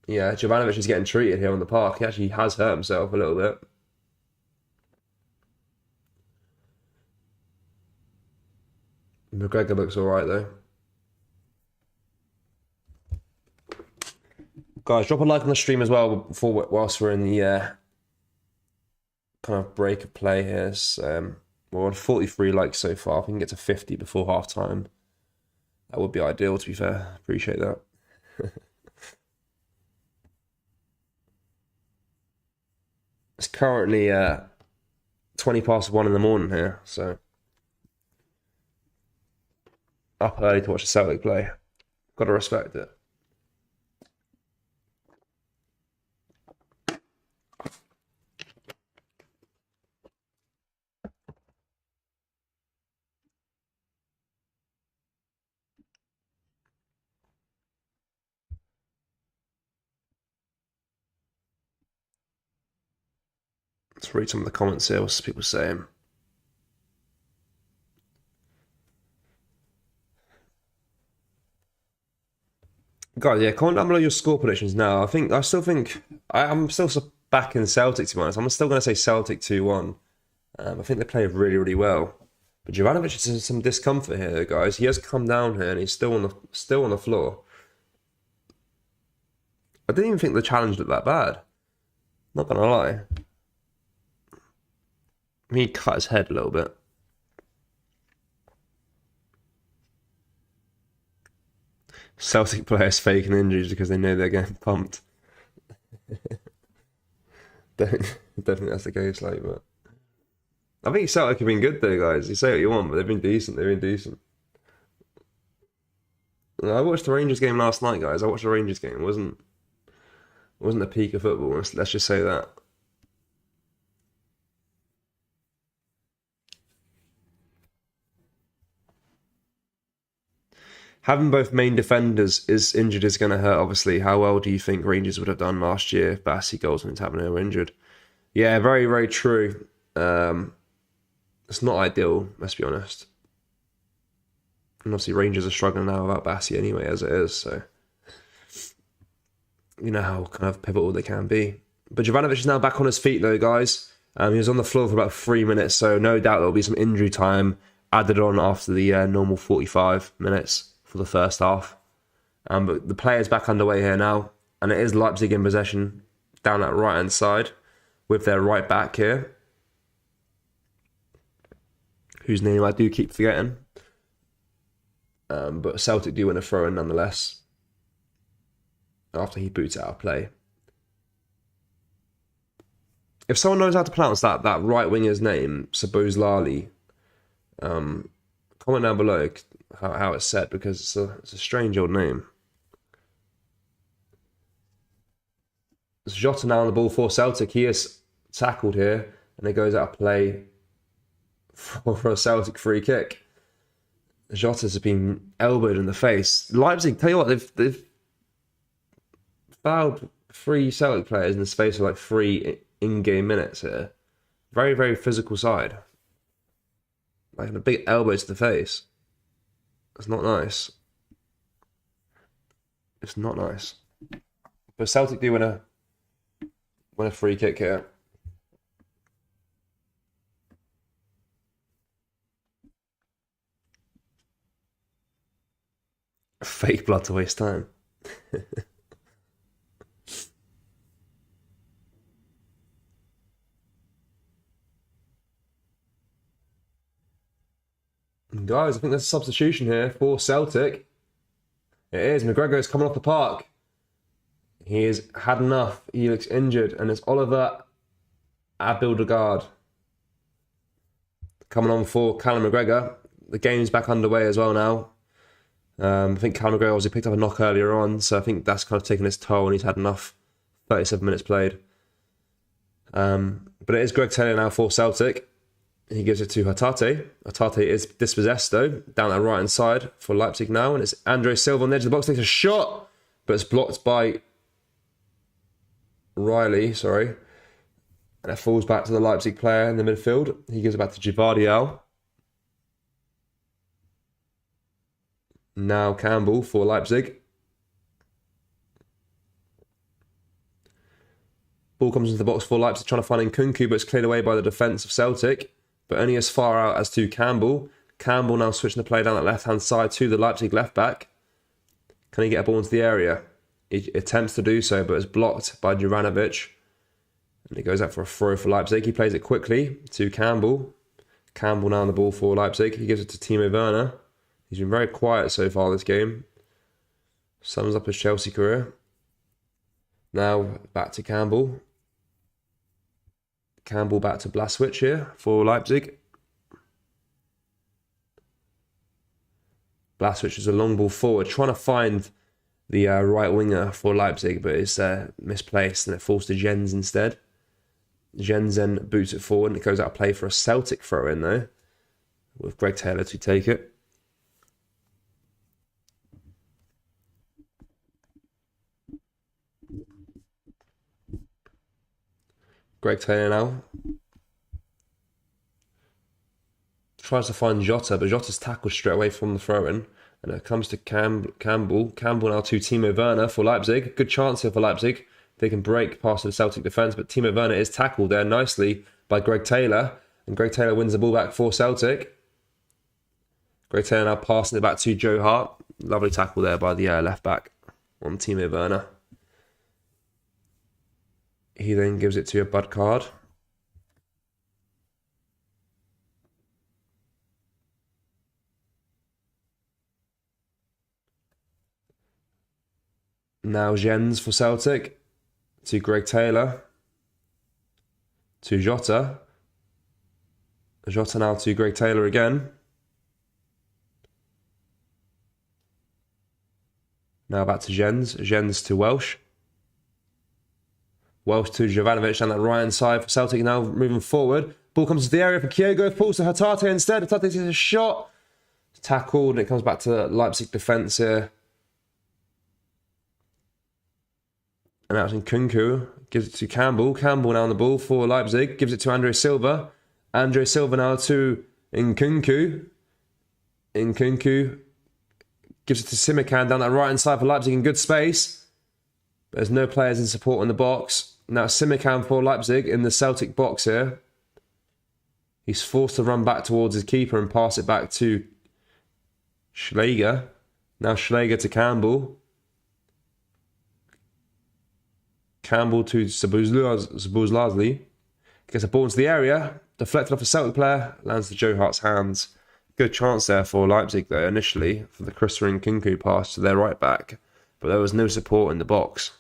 A: Yeah, Jovanovic is getting treated here on the park. He actually has hurt himself a little bit. McGregor looks alright though. Guys, drop a like on the stream as well whilst we're in the kind of break of play here. So, we're on 43 likes so far. If we can get to 50 before half time, that would be ideal, to be fair. Appreciate that. It's currently 20 past 1 in the morning here, so up early to watch the Celtic play. Got to respect it. Let's read some of the comments here. What's people saying? Guys, yeah, comment down below your score predictions now. I still think I'm still back in Celtic, to be honest. I'm still going to say Celtic 2-1. I think they played really, really well. But Juranovic is in some discomfort here, guys. He has come down here and he's still on the floor. I didn't even think the challenge looked that bad. Not gonna lie. He cut his head a little bit. Celtic players faking injuries because they know they're getting pumped. don't think that's the case, like, but I think Celtic have been good though, guys. You say what you want, but they've been decent. I watched the Rangers game last night, guys. I watched the Rangers game. It wasn't the peak of football. Let's just say that. Having both main defenders is injured is going to hurt, obviously. How well do you think Rangers would have done last year if Bassey, Goldsman, Tavernier were injured? Yeah, very, very true. It's not ideal, let's be honest. And obviously Rangers are struggling now without Bassey anyway, as it is, so you know how kind of pivotal they can be. But Juranovic is now back on his feet though, guys. He was on the floor for about 3 minutes, so no doubt there'll be some injury time added on after the normal 45 minutes for the first half. But the player's back underway here now, and it is Leipzig in possession down that right-hand side with their right back here, whose name I do keep forgetting. But Celtic do win a throw-in nonetheless after he boots it out of play. If someone knows how to pronounce that right winger's name, Sabozlali, comment down below how it's said, because it's a strange old name. It's Jota now on the ball for Celtic. He is tackled here, and it goes out of play for a Celtic free kick. Jota's been elbowed in the face. Leipzig, tell you what, they've fouled 3 Celtic players in the space of like 3 in-game minutes here. Very, very physical side. Like a big elbow to the face. It's not nice. It's not nice. But Celtic do win a free kick here. Fake blood to waste time. Guys, I think there's a substitution here for Celtic. It is. McGregor's coming off the park. He has had enough. He looks injured. And it's Oliver Abildegard coming on for Callum McGregor. The game's back underway as well now. I think Callum McGregor obviously picked up a knock earlier on, so I think that's kind of taken its toll and he's had enough. 37 minutes played. But it is Greg Taylor now for Celtic. He gives it to Hatate. Hatate is dispossessed though, down that right-hand side for Leipzig now, and it's Andre Silva on the edge of the box, takes a shot, but it's blocked by Riley, and it falls back to the Leipzig player in the midfield. He gives it back to Gvardiol. Now Campbell for Leipzig. Ball comes into the box for Leipzig, trying to find Nkunku, but it's cleared away by the defence of Celtic, but only as far out as to Campbell. Campbell now switching the play down that left-hand side to the Leipzig left-back. Can he get a ball into the area? He attempts to do so, but it's blocked by Juranovic. And it goes out for a throw for Leipzig. He plays it quickly to Campbell. Campbell now on the ball for Leipzig. He gives it to Timo Werner. He's been very quiet so far this game. Sums up his Chelsea career. Now back to Campbell. Campbell back to Blaswich here for Leipzig. Blaswich is a long ball forward, trying to find the right winger for Leipzig, but it's misplaced and it falls to Jens instead. Jens then boots it forward and it goes out of play for a Celtic throw-in though, with Greg Taylor to take it. Greg Taylor now tries to find Jota, but Jota's tackled straight away from the throw-in. And it comes to Campbell. Campbell now to Timo Werner for Leipzig. Good chance here for Leipzig. They can break past the Celtic defence, but Timo Werner is tackled there nicely by Greg Taylor. And Greg Taylor wins the ball back for Celtic. Greg Taylor now passing it back to Joe Hart. Lovely tackle there by the left back on Timo Werner. He then gives it to a Bud Card. Now Jens for Celtic. To Greg Taylor. To Jota. Jota now to Greg Taylor again. Now back to Jens. Jens to Welsh. Welsh to Jovanovic down that right hand side for Celtic now moving forward. Ball comes to the area for Kyogo. Falls to Hatate instead. Hatate takes a shot. Tackled and it comes back to Leipzig defence here. And out in Kunku. Gives it to Campbell. Campbell now on the ball for Leipzig. Gives it to Andre Silva. Andre Silva now to Nkunku. Nkunku gives it to Simikan down that right hand side for Leipzig in good space. But there's no players in support in the box. Now Simikan for Leipzig in the Celtic box here. He's forced to run back towards his keeper and pass it back to Schläger. Now Schläger to Campbell. Campbell to Sabuzlazli. Gets a ball into the area. Deflected off a Celtic player. Lands to Joe Hart's hands. Good chance there for Leipzig though initially for the Christopher Nkunku pass to their right back. But there was no support in the box.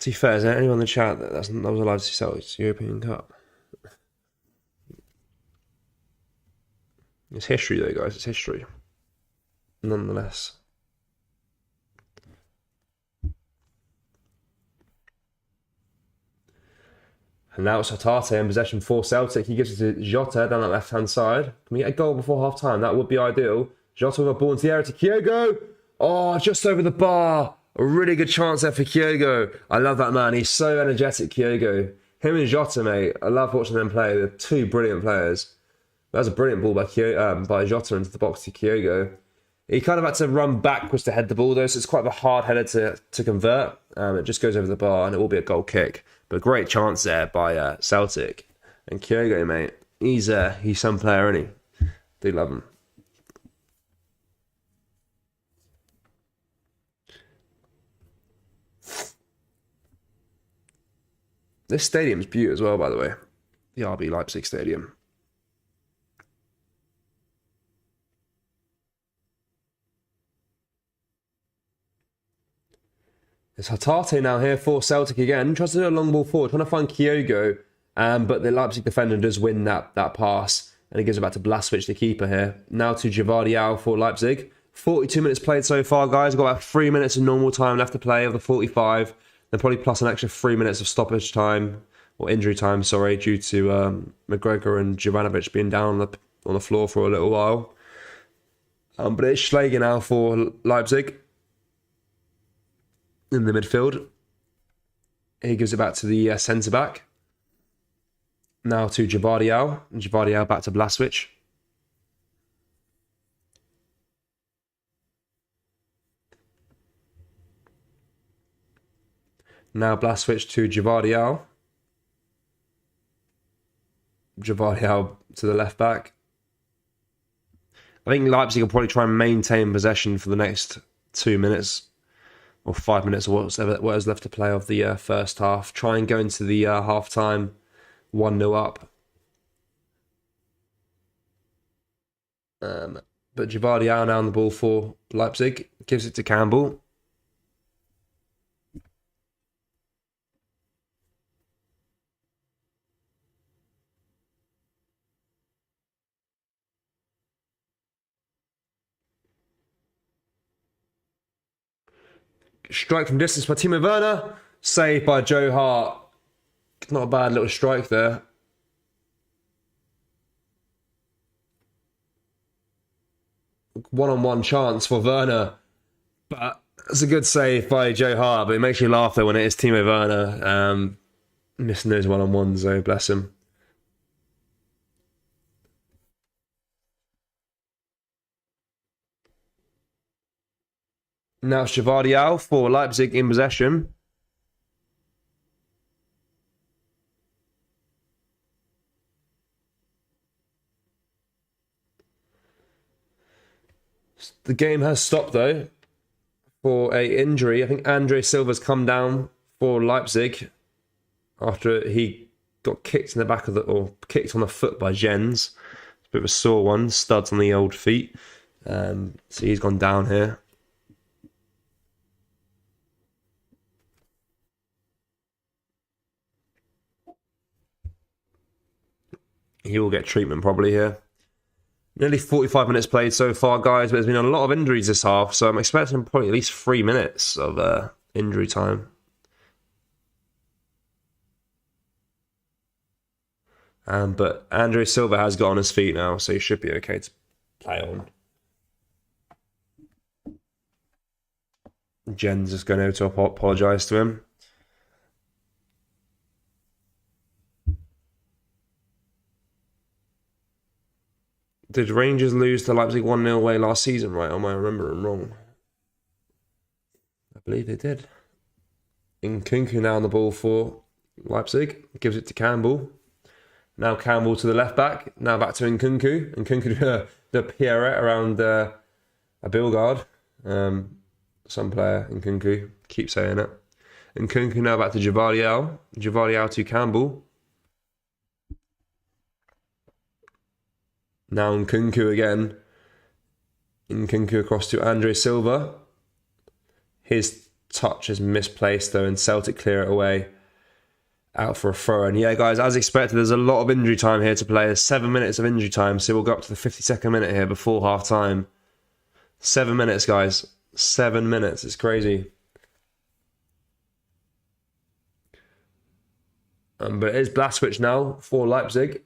A: To be fair, is there anyone in the chat that was allowed to see Celtics European Cup? It's history though, guys. It's history. Nonetheless. And now it's Hatate in possession for Celtic. He gives it to Jota down that left-hand side. Can we get a goal before half-time? That would be ideal. Jota with a ball into the area to Kyogo. Oh, just over the bar. A really good chance there for Kyogo. I love that man. He's so energetic, Kyogo. Him and Jota, mate. I love watching them play. They're two brilliant players. That was a brilliant ball by Jota into the box to Kyogo. He kind of had to run backwards to head the ball though, so it's quite a hard header to convert. It just goes over the bar and it will be a goal kick. But great chance there by Celtic. And Kyogo, mate, he's some player, isn't he? Do love him. This stadium's beautiful as well, by the way. The RB Leipzig Stadium. It's Hatate now here for Celtic again. Tries to do a long ball forward, trying to find Kyogo. But the Leipzig defender does win that pass. And he gives it back to Blaswich, the keeper here. Now to Gvardiol for Leipzig. 42 minutes played so far, guys. We've got about 3 minutes of normal time left to play of the 45. Then probably plus an extra 3 minutes of stoppage time. Or injury time, sorry, due to McGregor and Jovanovic being down on the floor for a little while. But it's Schläger now for Leipzig. In the midfield. He gives it back to the centre-back. Now to Gvardiol. And Gvardiol back to Blaswich. Now Blaswich to Gvardiol. Gvardiol to the left-back. I think Leipzig will probably try and maintain possession for the next 2 minutes. Or 5 minutes, or what is left to play of the first half. Try and go into the half-time 1-0 up. But Gvardiol now on the ball for Leipzig. Gives it to Campbell. Strike from distance by Timo Werner. Saved by Joe Hart. Not a bad little strike there. One-on-one chance for Werner. But it's a good save by Joe Hart. But it makes you laugh though when it is Timo Werner. Missing those one-on-ones though, bless him. Now it's Gvardiol for Leipzig in possession. The game has stopped though for a injury. I think Andre Silva's come down for Leipzig after he got kicked in the back of or kicked on the foot by Jens. It's a bit of a sore one, studs on the old feet. So he's gone down here. He will get treatment probably here. Nearly 45 minutes played so far, guys, but there's been a lot of injuries this half, so I'm expecting probably at least 3 minutes of injury time. But Andre Silva has got on his feet now, so he should be okay to play on. Jen's just going over to apologise to him. Did Rangers lose to Leipzig 1-0 away last season, right? Or am I remembering wrong? I believe they did. Nkunku now on the ball for Leipzig. Gives it to Campbell. Now Campbell to the left back. Now back to Nkunku. Nkunku the pirouette around a Bilgard. Some player, Nkunku. Keep saying it. Nkunku now back to Gvardiol. Gvardiol to Campbell. Now Nkunku again. Nkunku across to Andre Silva. His touch is misplaced though, and Celtic clear it away. Out for a throw. And yeah, guys, as expected, there's a lot of injury time here to play. There's 7 minutes of injury time, so we'll go up to the 52nd minute here before half time. 7 minutes, guys. 7 minutes. It's crazy. But it is Blazkowicz now for Leipzig.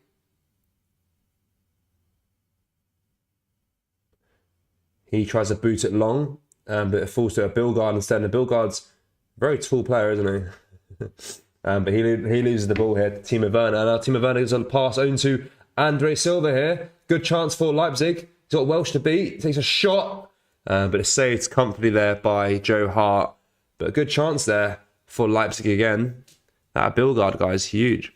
A: He tries to boot it long, but it falls to a Bilgard instead. And Bilgard's a very tall player, isn't he? But he loses the ball here to Timo Werner. Now Timo Werner gives a pass on to Andre Silva here. Good chance for Leipzig. He's got Welsh to beat. Takes a shot, but it's saved comfortably there by Joe Hart. But a good chance there for Leipzig again. That Bilgard guy is huge.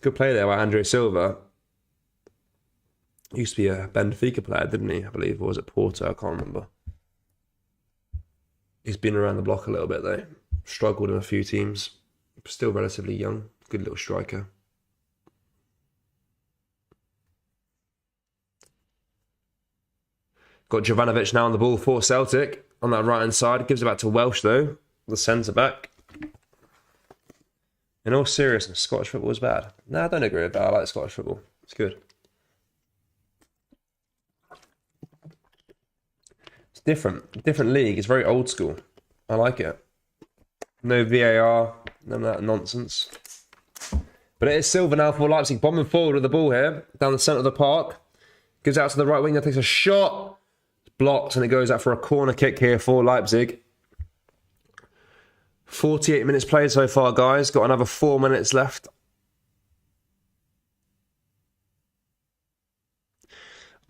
A: Good play there by Andre Silva. Used to be a Benfica player, didn't he? I believe. Or was it Porto? I can't remember. He's been around the block a little bit though. Struggled in a few teams. Still relatively young. Good little striker. Got Jovanovic now on the ball for Celtic. On that right hand side. Gives it back to Welsh though. The centre back. In all seriousness, Scottish football is bad. No, I don't agree with that. I like Scottish football. It's good. Different league. It's very old school. I like it. No VAR, none of that nonsense. But it is Silva now for Leipzig, bombing forward with the ball here, down the centre of the park. Gives out to the right winger, takes a shot. Blocked, and it goes out for a corner kick here for Leipzig. 48 minutes played so far, guys. Got another 4 minutes left.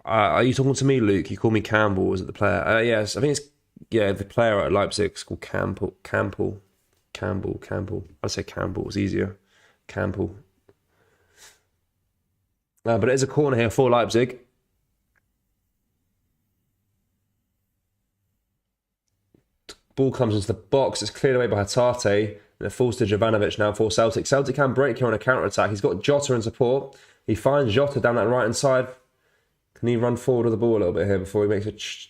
A: Are you talking to me, Luke? You call me Campbell. Was it the player? Yes, I think it's the player at Leipzig. It's called Campbell. I'd say Campbell. It's easier. Campbell. But it is a corner here for Leipzig. Ball comes into the box. It's cleared away by Hatate. And it falls to Jovanovic now for Celtic. Celtic can break here on a counter-attack. He's got Jota in support. He finds Jota down that right-hand side. Can he run forward with the ball a little bit here before he makes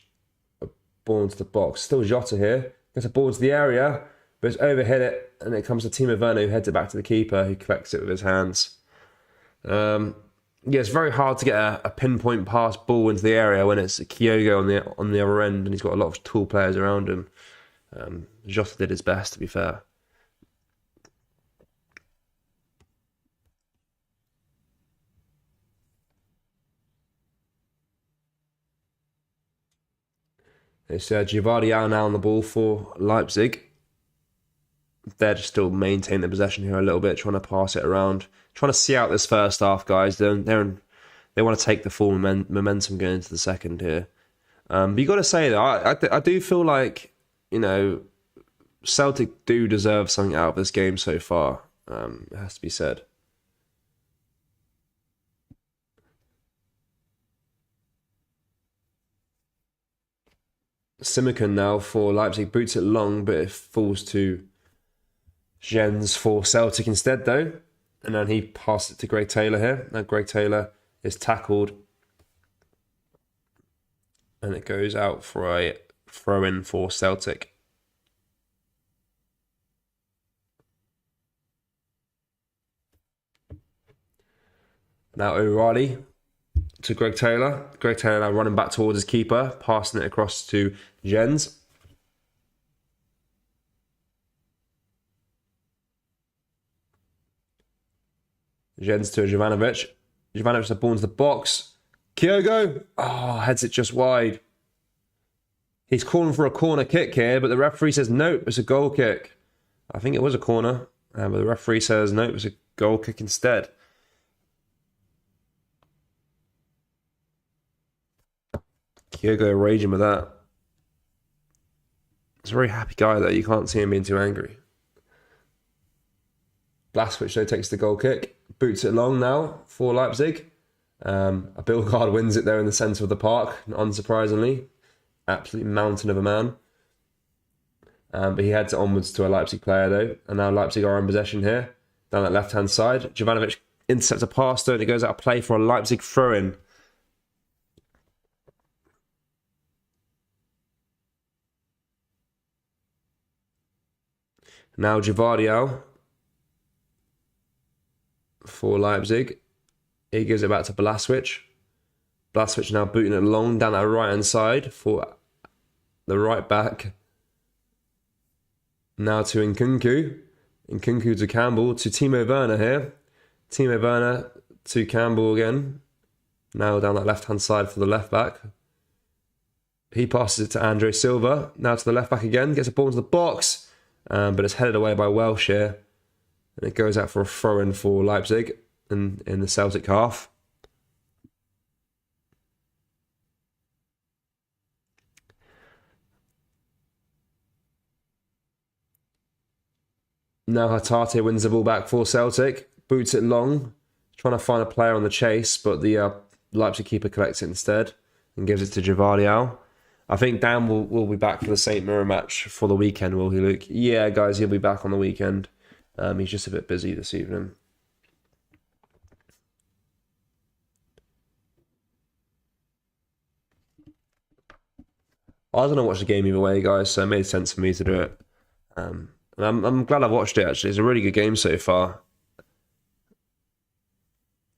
A: a ball into the box? Still Jota here. Gets a ball into the area, but it's overhit it, and it comes to Timo Werner, who heads it back to the keeper, who collects it with his hands. It's very hard to get a pinpoint pass ball into the area when it's Kyogo on the other end, and he's got a lot of tall players around him. Jota did his best, to be fair. It's Gvardiol now on the ball for Leipzig. they're just still maintaining the possession here a little bit, trying to pass it around, trying to see out this first half, guys. They want to take the full momentum going into the second here. But you got to say that I do feel like, you know, Celtic do deserve something out of this game so far. It has to be said. Simican now for Leipzig, boots it long, but it falls to Jens for Celtic instead, though. And then he passes it to Greg Taylor here. Now Greg Taylor is tackled. And it goes out for a throw-in for Celtic. Now O'Reilly to Greg Taylor. Greg Taylor now running back towards his keeper, passing it across to Jens. Jens to Jovanovic. Jovanovic the ball into the box. Kyogo, heads it just wide. He's calling for a corner kick here, but the referee says nope, it's a goal kick. I think it was a corner, but the referee says nope, it's a goal kick instead. Kyogo raging with that. He's a very happy guy though, you can't see him being too angry. Blaswich though takes the goal kick, boots it long now for Leipzig. A Bilgard wins it there in the centre of the park, unsurprisingly. Absolute mountain of a man. But he heads it onwards to a Leipzig player though. And now Leipzig are in possession here. Down that left-hand side. Jovanovic intercepts a pass though and it goes out of play for a Leipzig throw-in. Now Gvardiol for Leipzig. He gives it back to Blaswich. Blaswich now booting it long down that right-hand side for the right back. Now to Nkunku. Nkunku to Campbell to Timo Werner here. Timo Werner to Campbell again. Now down that left-hand side for the left back. He passes it to Andre Silva. Now to the left back again. Gets a ball into the box. But it's headed away by Welsh here. And it goes out for a throw-in for Leipzig in the Celtic half. Now Hatate wins the ball back for Celtic. Boots it long. Trying to find a player on the chase, but the Leipzig keeper collects it instead and gives it to Gvardiol. I think Dan will be back for the St. Mirror match for the weekend, will he, Luke? Yeah, guys, he'll be back on the weekend. He's just a bit busy this evening. I was going to watch the game either way, guys, so it made sense for me to do it. And I'm glad I've watched it, actually. It's a really good game so far.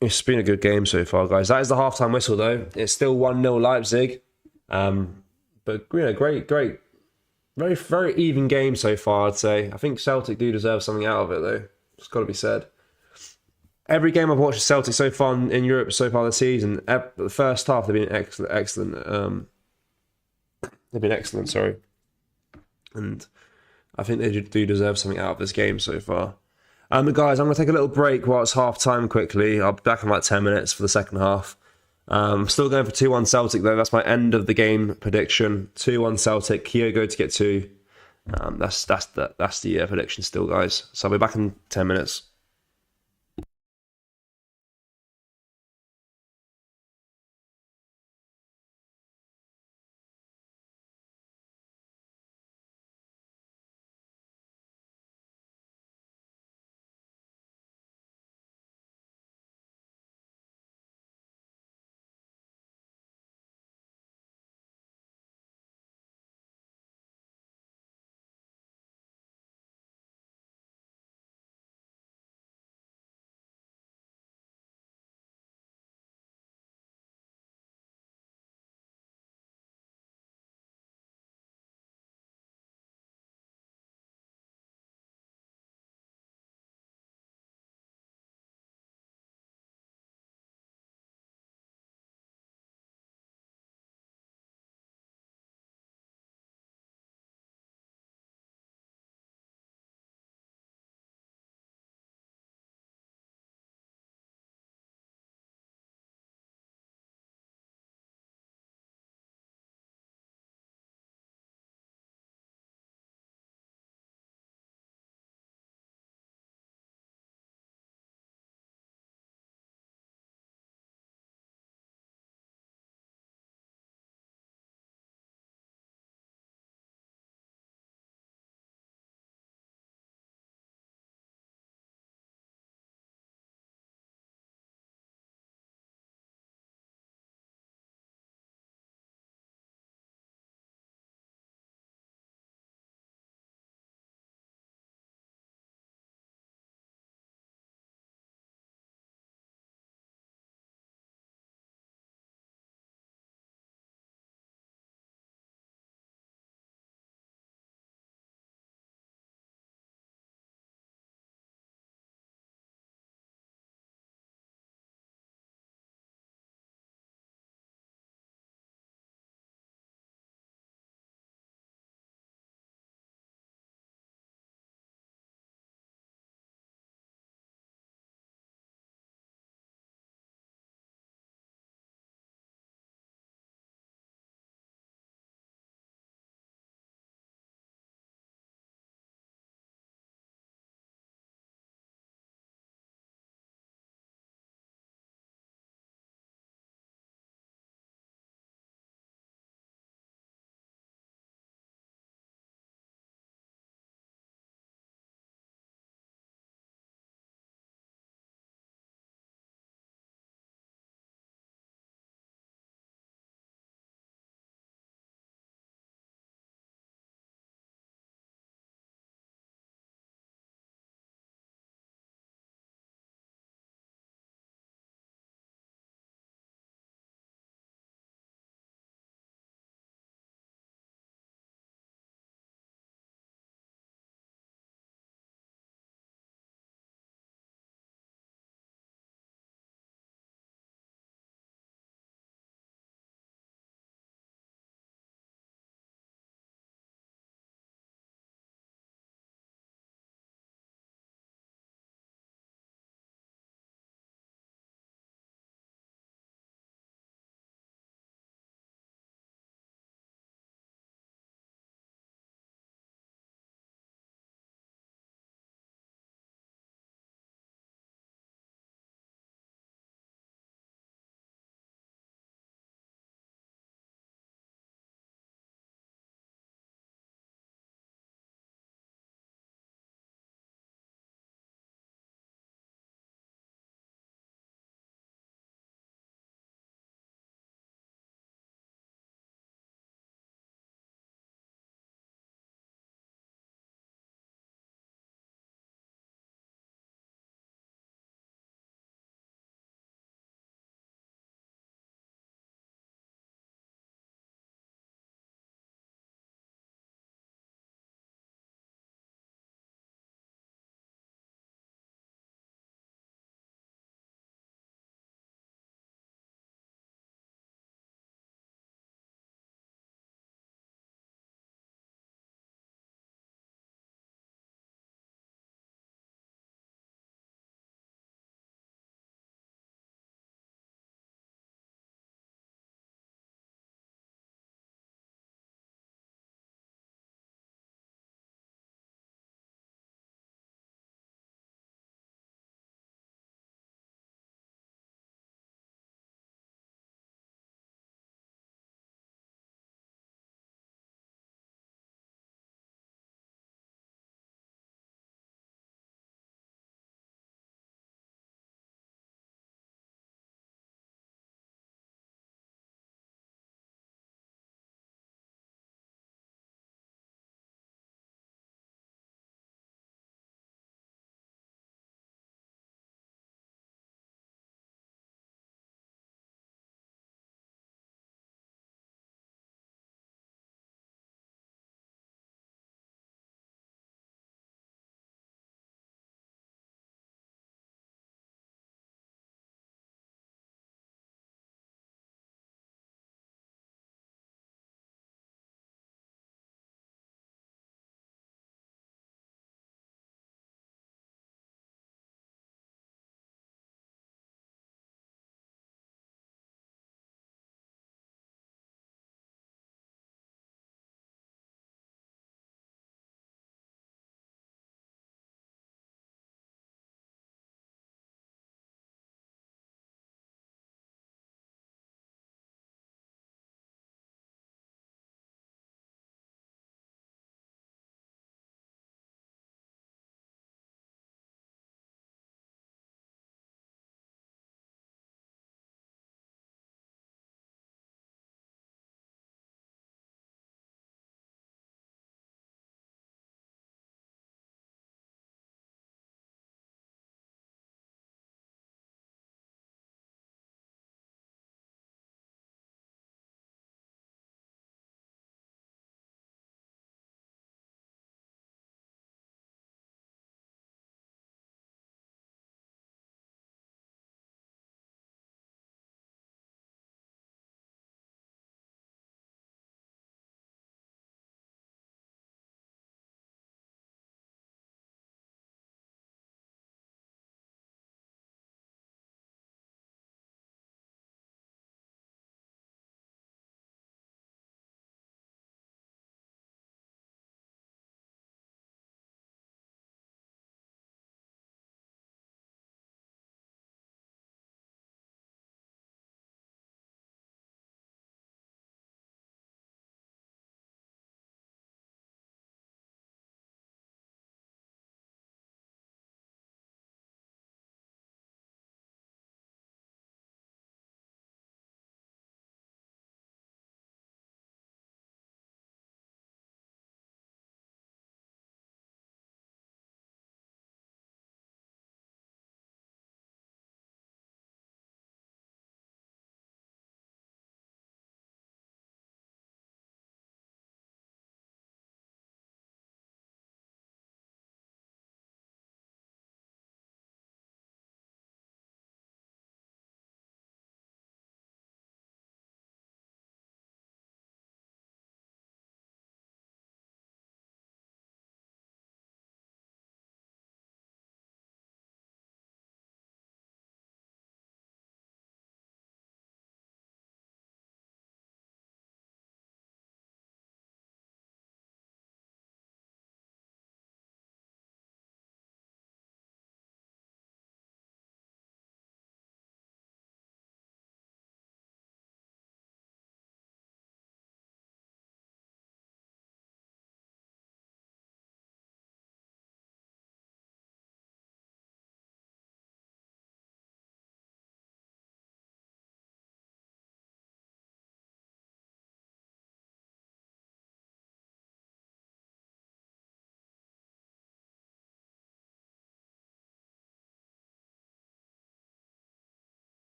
A: It's been a good game so far, guys. That is the halftime whistle, though. It's still 1-0 Leipzig. But, you know, great. Very, very even game so far, I'd say. I think Celtic do deserve something out of it, though. It's got to be said. Every game I've watched Celtic so far in Europe so far this season, the first half, they've been excellent. They've been excellent, sorry. And I think they do deserve something out of this game so far. But guys, I'm going to take a little break while it's half time quickly. I'll be back in like 10 minutes for the second half. I'm still going for 2-1 Celtic though. That's my end of the game prediction. 2-1 Celtic. Kyogo to get 2. That's the prediction still, guys. So I'll be back in 10 minutes.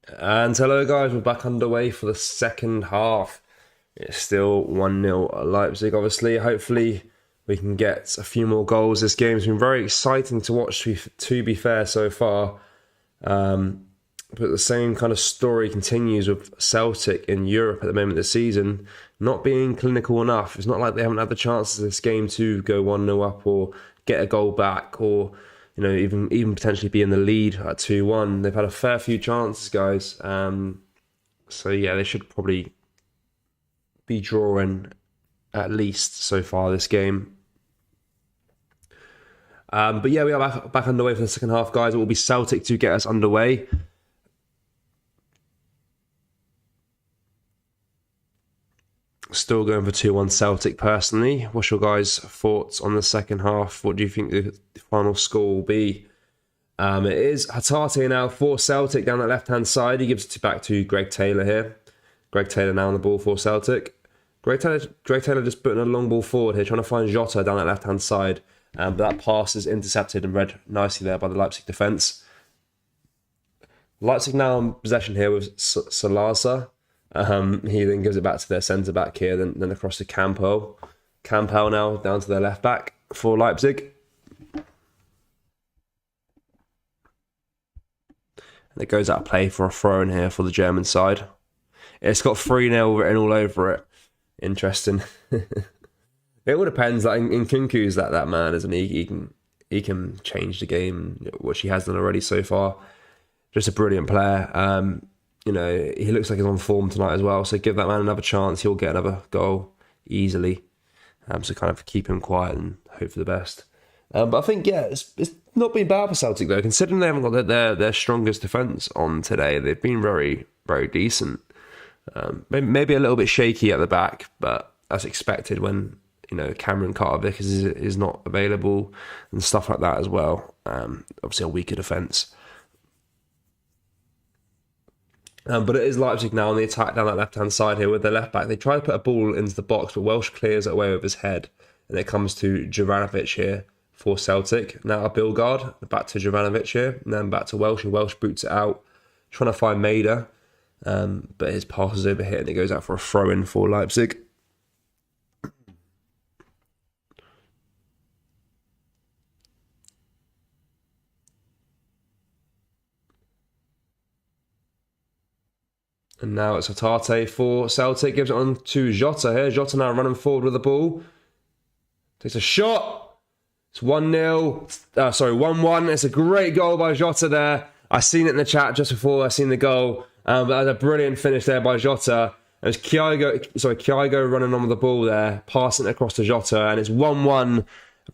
A: And hello guys, we're back underway for the second half. It's still 1-0 Leipzig, obviously. Hopefully we can get a few more goals. This game's been very exciting to watch, to be fair, so far. But the same kind of story continues with Celtic in Europe at the moment this season, not being clinical enough. It's not like they haven't had the chances this game to go 1-0 up or get a goal back, or even potentially be in the lead at 2-1. They've had a fair few chances, guys. So yeah, they should probably be drawing at least so far this game. But yeah, we are back underway for the second half, guys. It will be Celtic to get us underway. Still going for 2-1 Celtic personally. What's your guys' thoughts on the second half? What do you think the final score will be? It is Hatate now for Celtic down that left-hand side. He gives it back to Greg Taylor here. Greg Taylor now on the ball for Celtic. Greg Taylor just putting a long ball forward here, trying to find Jota down that left-hand side. But that pass is intercepted and read nicely there by the Leipzig defence. Leipzig now in possession here with Salazar. He then gives it back to their centre-back here, then across to Campbell. Campbell now down to their left-back for Leipzig. And it goes out of play for a throw-in here for the German side. It's got 3-0 written all over it. Interesting. It all depends. Like in Kunku's that man, isn't he? He can change the game, which he has done already so far. Just a brilliant player. He looks like he's on form tonight as well. So give that man another chance. He'll get another goal easily. So kind of keep him quiet and hope for the best. But I think, yeah, it's not been bad for Celtic, though. Considering they haven't got their strongest defence on today, they've been very, very decent. Maybe a little bit shaky at the back, but that's expected when, Cameron Carter-Vickers is not available and stuff like that as well. Obviously a weaker defence. But it is Leipzig now on the attack down that left-hand side here with their left-back. They try to put a ball into the box, but Welsh clears it away with his head. And it comes to Juranovic here for Celtic. Now a Bilgard, back to Juranovic here, and then back to Welsh, and Welsh boots it out, trying to find Maida. But his pass is overhit and it goes out for a throw-in for Leipzig. And now it's Hatate for Celtic. Gives it on to Jota here. Jota now running forward with the ball. Takes a shot. It's 1-0. 1-1. It's a great goal by Jota there. I seen it in the chat just before I seen the goal. But that was a brilliant finish there by Jota. It was Kyogo running on with the ball there, passing it across to Jota. And it's 1-1.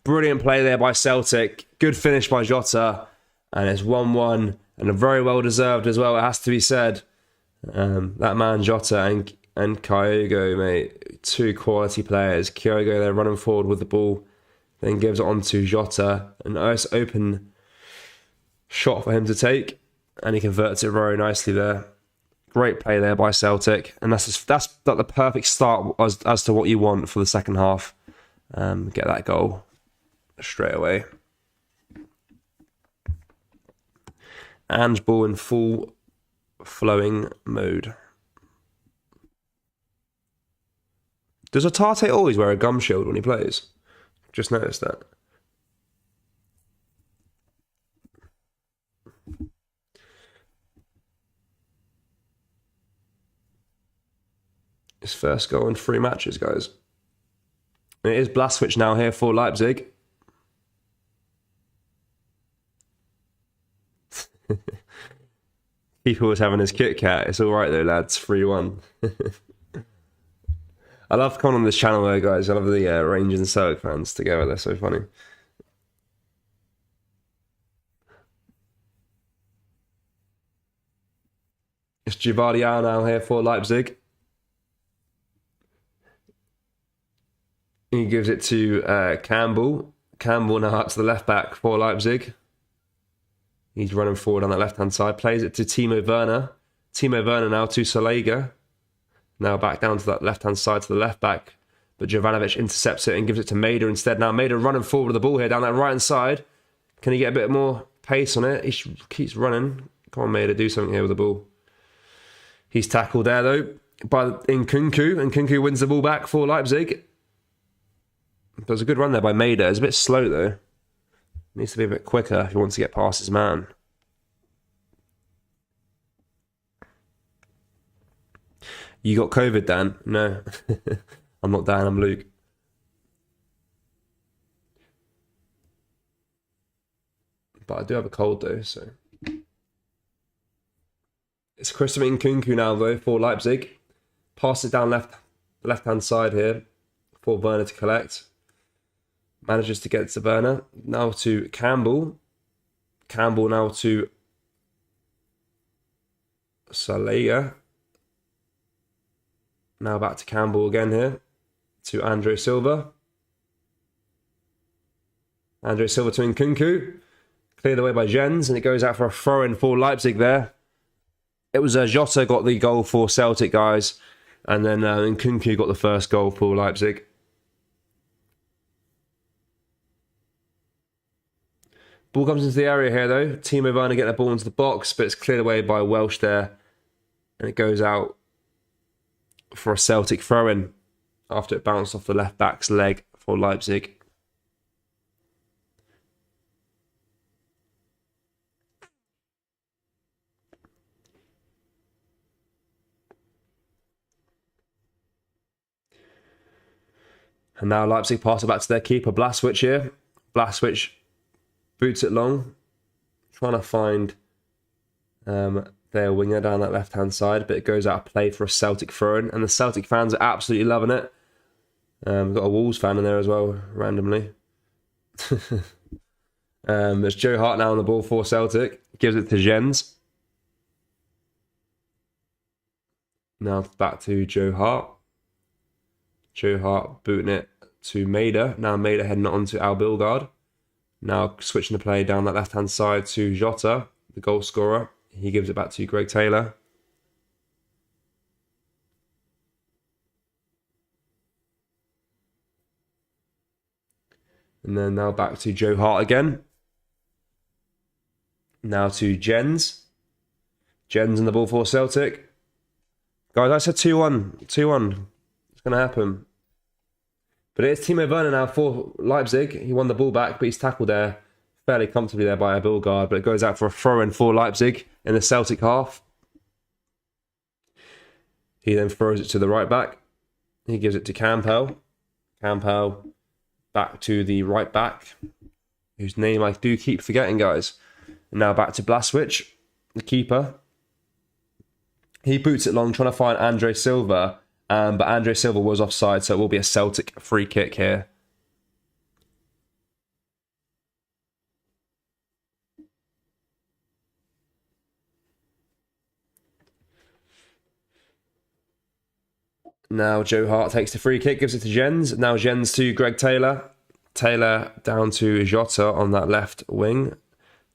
A: Brilliant play there by Celtic. Good finish by Jota. And it's 1-1. And a very well deserved as well, it has to be said. That man Jota and Kyogo, mate, two quality players. Kyogo there running forward with the ball, then gives it on to Jota. A nice open shot for him to take, and he converts it very nicely there. Great play there by Celtic, and that's like the perfect start as to what you want for the second half. Get that goal straight away. And ball in full flowing mode. Does Hatate always wear a gum shield when he plays? Just noticed that. His first goal in 3 matches, guys. And it is Blaswich now here for Leipzig. Keeper was having his Kit Kat. It's all right though, lads. 3-1. I love coming on this channel though, guys. I love the Rangers and Celtic fans together. They're so funny. It's Gvardiol now here for Leipzig. He gives it to Campbell. Campbell now up to the left back for Leipzig. He's running forward on that left-hand side. Plays it to Timo Werner. Timo Werner now to Salega. Now back down to that left-hand side to the left back. But Jovanovic intercepts it and gives it to Maida instead. Now Maida running forward with the ball here down that right-hand side. Can he get a bit more pace on it? He keeps running. Come on, Maida, do something here with the ball. He's tackled there though by Nkunku, and Nkunku wins the ball back for Leipzig. There's a good run there by Maida. It's a bit slow though. Needs to be a bit quicker if he wants to get past his man. You got COVID, Dan? No. I'm not Dan, I'm Luke. But I do have a cold though, so. It's Christopher Nkunku now though for Leipzig. Pass it down left-hand side here for Werner to collect. Manages to get to Werner. Now to Campbell. Campbell now to Salega. Now back to Campbell again here. To Andre Silva. Andre Silva to Nkunku. Cleared away by Jens, and it goes out for a throw-in for Leipzig there. It was Jota got the goal for Celtic, guys. And then Nkunku got the first goal for Leipzig. Ball comes into the area here, though. Timo Werner getting the ball into the box, but it's cleared away by Welsh there. And it goes out for a Celtic throw-in after it bounced off the left-back's leg for Leipzig. And now Leipzig pass it back to their keeper, Blaswich here. Blaswich boots it long, trying to find their winger down that left-hand side, but it goes out of play for a Celtic throw-in, and the Celtic fans are absolutely loving it. We've got a Wolves fan in there as well, randomly. There's Joe Hart now on the ball for Celtic. Gives it to Jens. Now back to Joe Hart. Joe Hart booting it to Maida. Now Maida heading on to Al Bilgard. Now switching the play down that left-hand side to Jota, the goal scorer. He gives it back to Greg Taylor. And then now back to Joe Hart again. Now to Jens. Jens in the ball for Celtic. Guys, I said 2-1. 2-1. It's going to happen. But it's Timo Werner now for Leipzig. He won the ball back, but he's tackled there fairly comfortably there by a Bilgard. But it goes out for a throw-in for Leipzig in the Celtic half. He then throws it to the right back. He gives it to Campbell. Campbell back to the right back, whose name I do keep forgetting, guys. And now back to Blaswich, the keeper. He boots it long, trying to find Andre Silva. But Andre Silva was offside, so it will be a Celtic free kick here. Now Joe Hart takes the free kick, gives it to Jens. Now Jens to Greg Taylor. Taylor down to Jota on that left wing.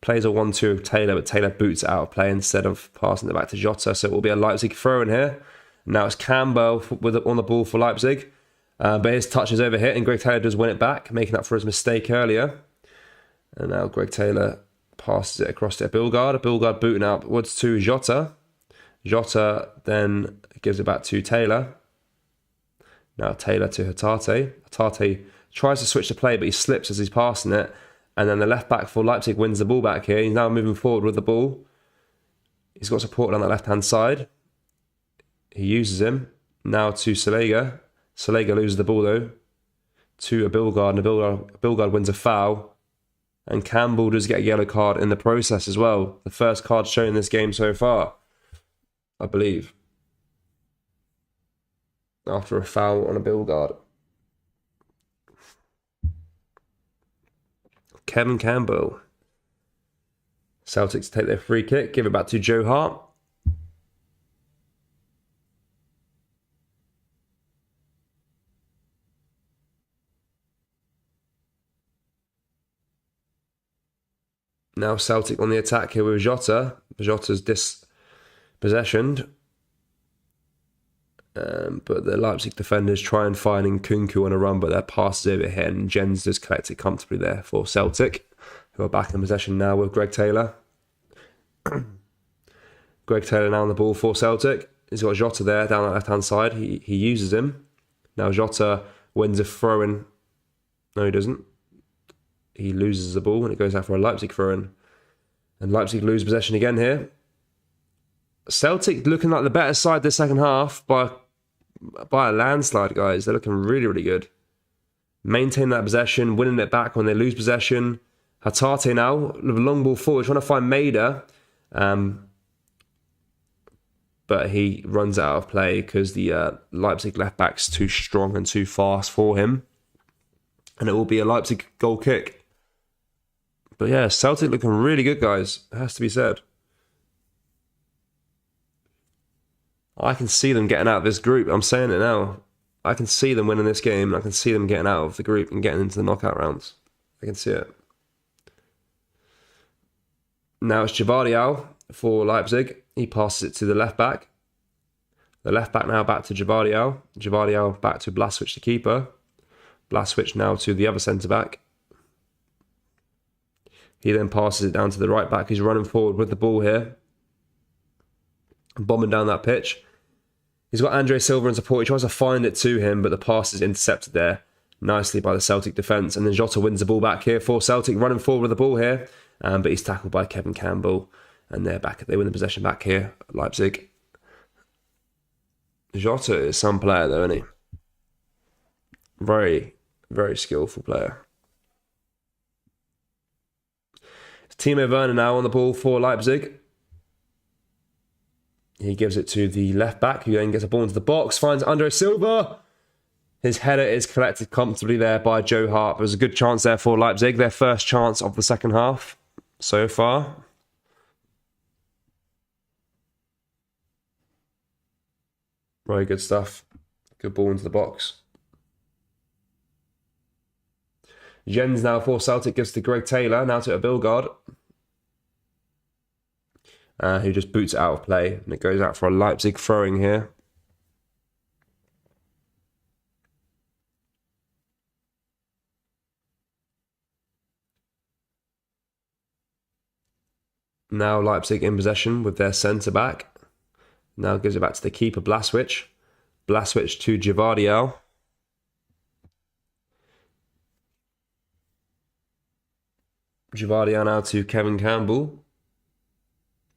A: Plays a 1-2 of Taylor, but Taylor boots it out of play instead of passing it back to Jota. So it will be a Leipzig throw in here. Now it's Campbell on the ball for Leipzig. But his touch is overhit, and Greg Taylor does win it back, making up for his mistake earlier. And now Greg Taylor passes it across to Bilgard. Bilgard booting outwards to Jota. Jota then gives it back to Taylor. Now Taylor to Hatate. Hatate tries to switch the play, but he slips as he's passing it. And then the left back for Leipzig wins the ball back here. He's now moving forward with the ball. He's got support on the left-hand side. He uses him. Now to Salega. Salega loses the ball though. To a Bilgard, and Bilgard wins a foul. And Campbell does get a yellow card in the process as well. The first card shown in this game so far, I believe. After a foul on a Bilgard. Kevin Campbell. Celtics take their free kick, give it back to Joe Hart. Now Celtic on the attack here with Jota. Jota's dispossessioned. But the Leipzig defenders try and find Nkunku on a run, but their pass is overhit, and Jens does collect it comfortably there for Celtic, who are back in possession now with Greg Taylor. Greg Taylor now on the ball for Celtic. He's got Jota there down the left-hand side. He uses him. Now Jota wins a throw-in. No, he doesn't. He loses the ball and it goes out for a Leipzig throw-in. And Leipzig lose possession again here. Celtic looking like the better side this second half by a landslide, guys. They're looking really, really good. Maintain that possession, winning it back when they lose possession. Hatate now, with a long ball forward, trying to find Maida. But he runs out of play because the Leipzig left back's too strong and too fast for him. And it will be a Leipzig goal kick. But yeah, Celtic looking really good, guys. It has to be said. I can see them getting out of this group. I'm saying it now. I can see them winning this game. I can see them getting out of the group and getting into the knockout rounds. I can see it. Now it's Gvardiol for Leipzig. He passes it to the left back. The left back now back to Gvardiol. Gvardiol back to Blaswich, the keeper. Blaswich now to the other centre back. He then passes it down to the right back. He's running forward with the ball here. Bombing down that pitch. He's got Andre Silva in support. He tries to find it to him, but the pass is intercepted there nicely by the Celtic defence. And then Jota wins the ball back here for Celtic, running forward with the ball here. But he's tackled by Kevin Campbell. And they're back. They win the possession back here, Leipzig. Jota is some player though, isn't he? Very, very skillful player. It's Timo Werner now on the ball for Leipzig. He gives it to the left back, who then gets a ball into the box, finds Andre Silva. His header is collected comfortably there by Joe Hart. There's a good chance there for Leipzig, their first chance of the second half so far. Very good stuff. Good ball into the box. Jens now for Celtic gives to Greg Taylor, now to a Bilgard. Who just boots it out of play. And it goes out for a Leipzig throwing here. Now Leipzig in possession with their centre-back. Now gives it back to the keeper, Blaswich. Blaswich to Gvardiol. Gvardiol now to Kevin Campbell.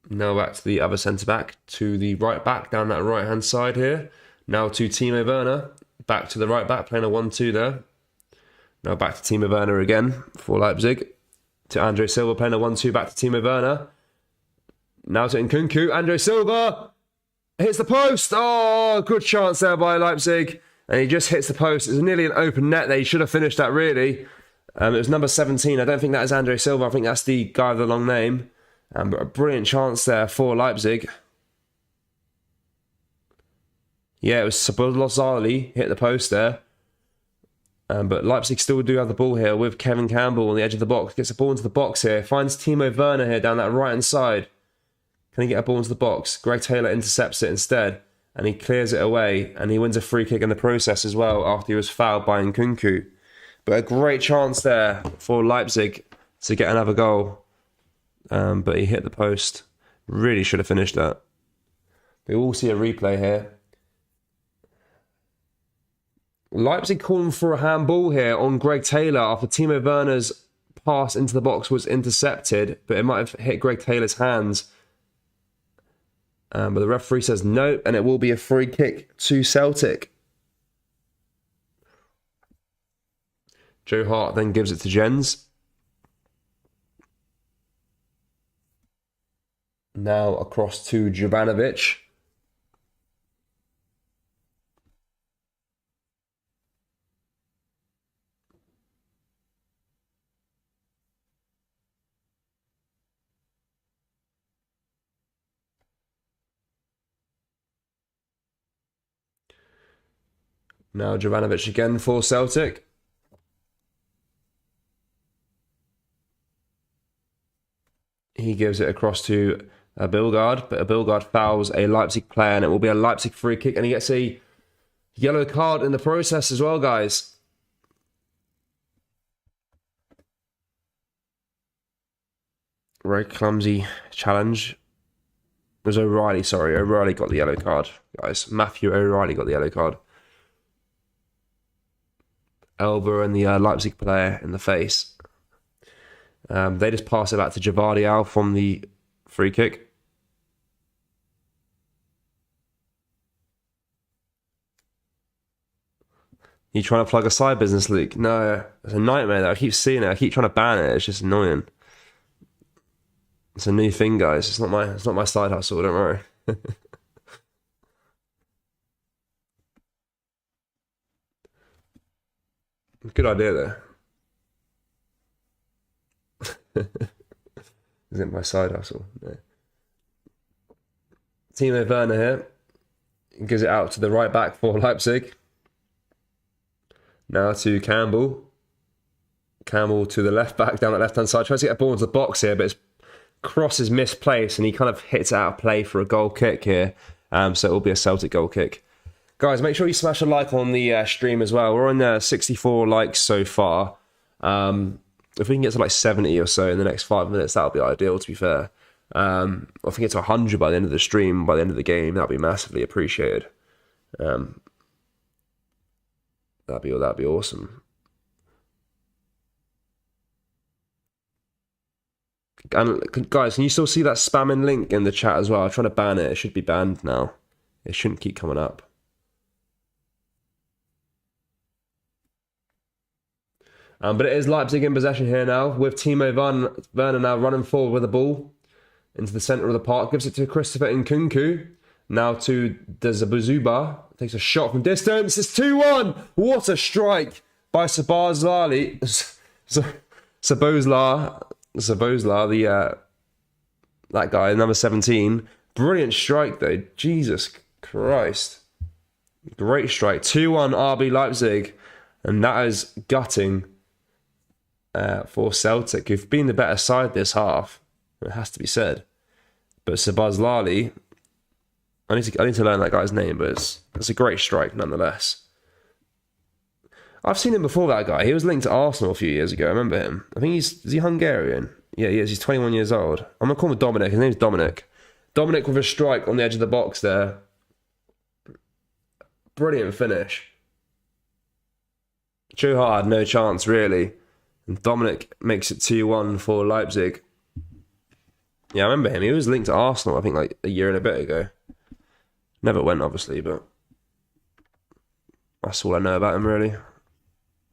A: Now back to the other centre-back, to the right-back, down that right-hand side here. Now to Timo Werner, back to the right-back, playing a 1-2 there. Now back to Timo Werner again for Leipzig. To Andre Silva, playing a 1-2, back to Timo Werner. Now to Nkunku, Andre Silva hits the post. Oh, good chance there by Leipzig. And he just hits the post. It's nearly an open net there. He should have finished that, really. It was number 17. I don't think that is Andre Silva. I think that's the guy with the long name. But a brilliant chance there for Leipzig. Yeah, it was Sabulozali hit the post there. But Leipzig still do have the ball here with Kevin Campbell on the edge of the box. Gets the ball into the box here. Finds Timo Werner here down that right-hand side. Can he get a ball into the box? Greg Taylor intercepts it instead. And he clears it away. And he wins a free kick in the process as well after he was fouled by Nkunku. But a great chance there for Leipzig to get another goal. But he hit the post. Really should have finished that. We will see a replay here. Leipzig calling for a handball here on Greg Taylor after Timo Werner's pass into the box was intercepted, but it might have hit Greg Taylor's hands. But the referee says no, and it will be a free kick to Celtic. Joe Hart then gives it to Jens. Now across to Jovanovic. Now Jovanovic again for Celtic. He gives it across to a Bilgard, but a Bilgard fouls a Leipzig player, and it will be a Leipzig free kick, and he gets a yellow card in the process as well, guys. Very clumsy challenge. was O'Reilly, sorry. O'Reilly got the yellow card, guys. Matthew O'Reilly got the yellow card. Elba and the Leipzig player in the face. They just pass it back to Javardial from the free kick. You trying to plug a side business, Luke? No, it's a nightmare though. I keep seeing it. I keep trying to ban it. It's just annoying. It's a new thing, guys. It's not my side hustle. Don't worry. Good idea though. Isn't my side hustle? No. Timo Werner here gives it out to the right back for Leipzig. Now to Campbell. Campbell to the left back down the left hand side. Tries to get a ball into the box here, but his cross is misplaced and he kind of hits it out of play for a goal kick here. So it will be a Celtic goal kick. Guys, make sure you smash a like on the stream as well. We're on 64 likes so far. If we can get to like 70 or so in the next 5 minutes, that'll be ideal, to be fair. If we can get to 100 by the end of the stream, by the end of the game, that'll be massively appreciated. That'd be awesome. And guys, can you still see that spamming link in the chat as well? I'm trying to ban it. It should be banned now. It shouldn't keep coming up. But it is Leipzig in possession here now, with Timo Werner now running forward with the ball into the centre of the park. Gives it to Christopher Nkunku. Now to Zabuzuba. Takes a shot from distance. It's 2-1. What a strike by Sabozlali. Sabozla, that guy, number 17. Brilliant strike though. Jesus Christ. Great strike. 2-1 RB Leipzig. And that is gutting for Celtic, who've been the better side this half. It has to be said. But Sabozlali, I need to learn that guy's name, but it's a great strike nonetheless. I've seen him before, that guy. He was linked to Arsenal a few years ago. I remember him. I think is he Hungarian? Yeah, he is. He's 21 years old. I'm going to call him Dominic. His name's Dominic. Dominic with a strike on the edge of the box there. Brilliant finish. Joe Hart had no chance, really. And Dominic makes it 2-1 for Leipzig. Yeah, I remember him. He was linked to Arsenal, I think, like a year and a bit ago. Never went, obviously, but that's all I know about him, really.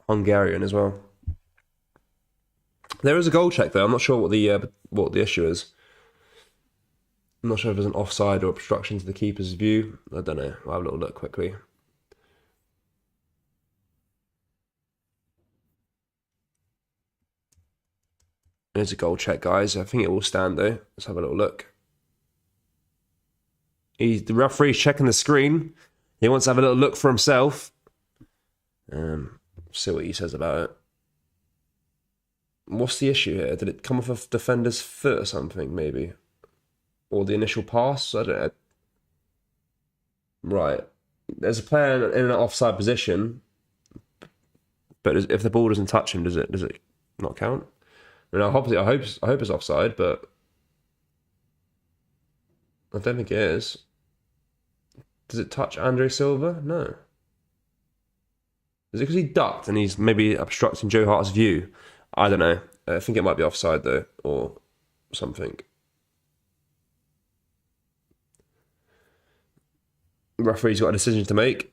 A: Hungarian as well. There is a goal check, though. I'm not sure what the issue is. I'm not sure if there's an offside or obstruction to the keeper's view. I don't know. I'll have a little look quickly. There's a goal check, guys. I think it will stand, though. Let's have a little look. The referee's checking the screen. He wants to have a little look for himself. See what he says about it. What's the issue here? Did it come off a defender's foot or something, maybe? Or the initial pass? I don't know. Right. There's a player in an offside position, but if the ball doesn't touch him, does it not count? I mean, I hope it's offside, but I don't think it is. Does it touch Andre Silva? No. Is it because he ducked and he's maybe obstructing Joe Hart's view? I don't know. I think it might be offside though, or something. The referee's got a decision to make.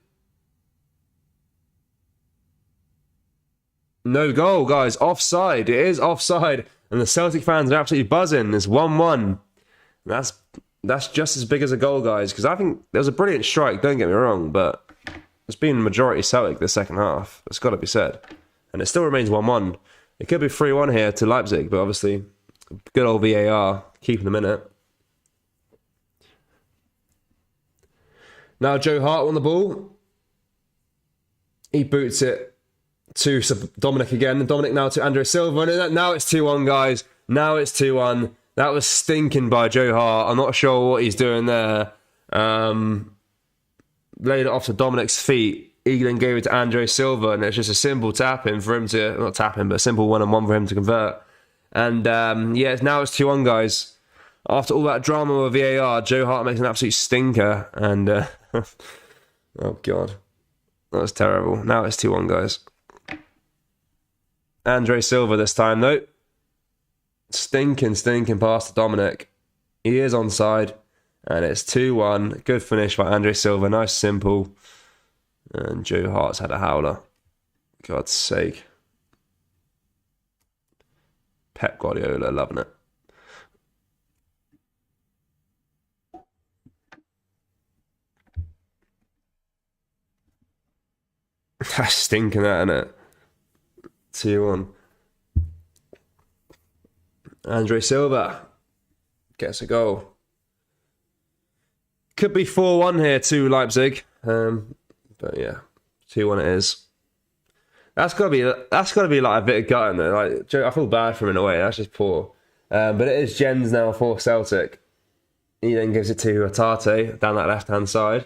A: No goal, guys. Offside. It is offside. And the Celtic fans are absolutely buzzing. It's 1-1. That's just as big as a goal, guys, because I think there was a brilliant strike, don't get me wrong, but it's been majority Celtic the second half. It's got to be said. And it still remains 1-1. It could be 3-1 here to Leipzig, but obviously, good old VAR, keeping them in it. Now Joe Hart on the ball. He boots it to Dominic again, and Dominic now to Andre Silva, and now it's 2-1, guys. Now it's 2-1. That was stinking by Joe Hart. I'm not sure what he's doing there. Laid it off to Dominic's feet. He then gave it to Andre Silva, and it's just a simple tap-in for him to... Not tap-in, but a simple one-on-one for him to convert. And, now it's 2-1, guys. After all that drama with VAR, Joe Hart makes an absolute stinker, and oh god, that was terrible. Now it's 2-1, guys. Andre Silva this time though, stinking pass to Dominic. He is onside, and it's 2-1. Good finish by Andre Silva, nice simple, and Joe Hart's had a howler. God's sake. Pep Guardiola, loving it. That's stinking that, isn't it? 2-1. Andre Silva gets a goal. Could be 4-1 here to Leipzig. But yeah, 2-1 it is. That's gotta be like a bit of gutting though. Like, I feel bad for him in a way. That's just poor. But it is Jens now for Celtic. He then gives it to Atate down that left hand side.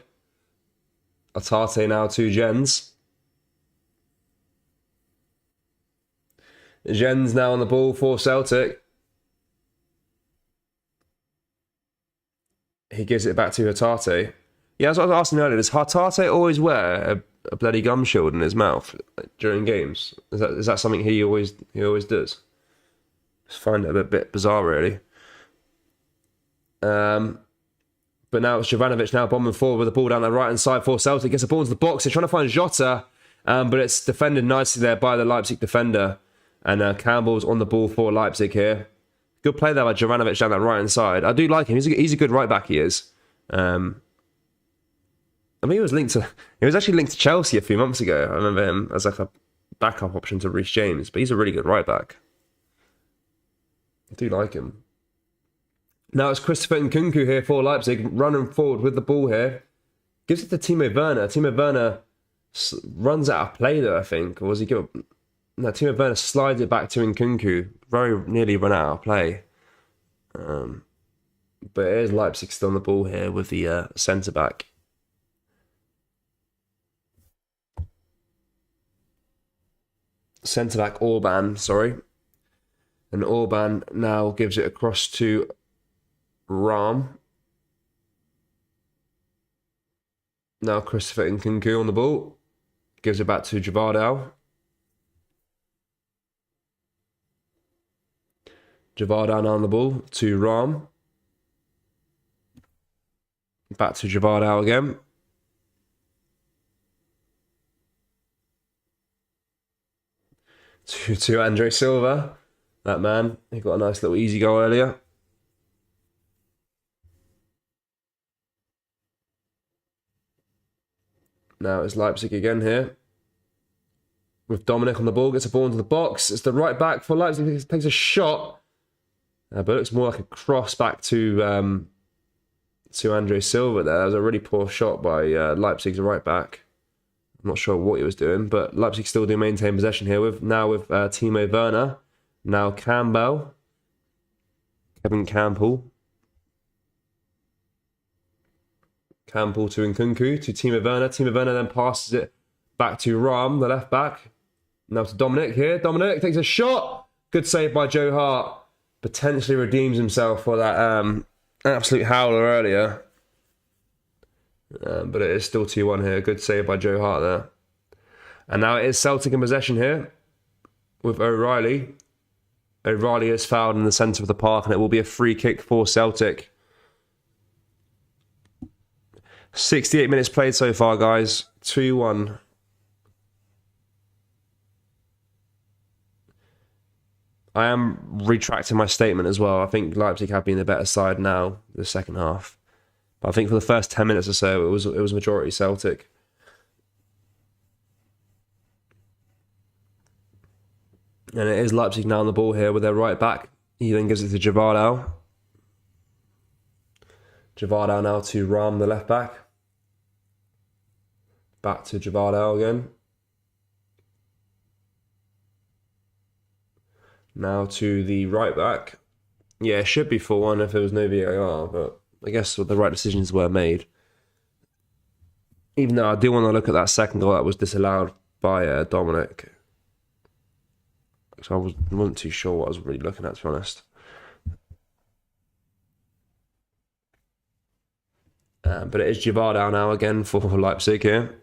A: Atate now to Jens. Jens now on the ball for Celtic. He gives it back to Hatate. Yeah, as I was asking earlier, does Hatate always wear a bloody gum shield in his mouth during games? Is that something he always does? Just find it a bit bizarre, really. But now it's Jovanovic now bombing forward with the ball down the right hand side for Celtic. Gets the ball into the box. They're trying to find Jota, but it's defended nicely there by the Leipzig defender. And Campbell's on the ball for Leipzig here. Good play there by Jovanovic down that right hand side. I do like him. He's a good right back. He is. I mean, he was actually linked to Chelsea a few months ago. I remember him as like a backup option to Reece James, but he's a really good right back. I do like him. Now it's Christopher Nkunku here for Leipzig, running forward with the ball here. Gives it to Timo Werner. Timo Werner runs out of play though, I think. Or was he give? No, Timo Werner slides it back to Nkunku. Very nearly run out of play. But it is Leipzig still on the ball here with the centre-back. Centre-back Orban, sorry. And Orban now gives it across to Ram. Now Christopher Nkunku on the ball. Gives it back to Javardal. Javardal now on the ball to Ram. Back to Javardal again. To Andre Silva. That man, he got a nice little easy goal earlier. Now it's Leipzig again here. With Dominic on the ball, gets a ball into the box. It's the right back for Leipzig. He takes a shot. But it looks more like a cross back to Andre Silva there. That was a really poor shot by Leipzig's right back. I'm not sure what he was doing, but Leipzig still do maintain possession here with Timo Werner. Now Campbell. Kevin Campbell. Campbell to Nkunku, to Timo Werner. Timo Werner then passes it back to Ram, the left back. Now to Dominic here. Dominic takes a shot. Good save by Joe Hart. Potentially redeems himself for that absolute howler earlier. But it is still 2-1 here. Good save by Joe Hart there. And now it is Celtic in possession here with O'Reilly. O'Reilly is fouled in the centre of the park, and it will be a free kick for Celtic. 68 minutes played so far, guys. 2-1. I am retracting my statement as well. I think Leipzig have been the better side now, the second half. But I think for the first 10 minutes or so, it was majority Celtic. And it is Leipzig now on the ball here with their right back. He then gives it to Javardal. Javardal now to Ram, the left back. Back to Javardal again. Now to the right back. Yeah, it should be 4-1 if there was no VAR, but I guess the right decisions were made. Even though I do want to look at that second goal that was disallowed by Dominic. So I wasn't too sure what I was really looking at, to be honest. But it is Gvardiol now again for Leipzig here.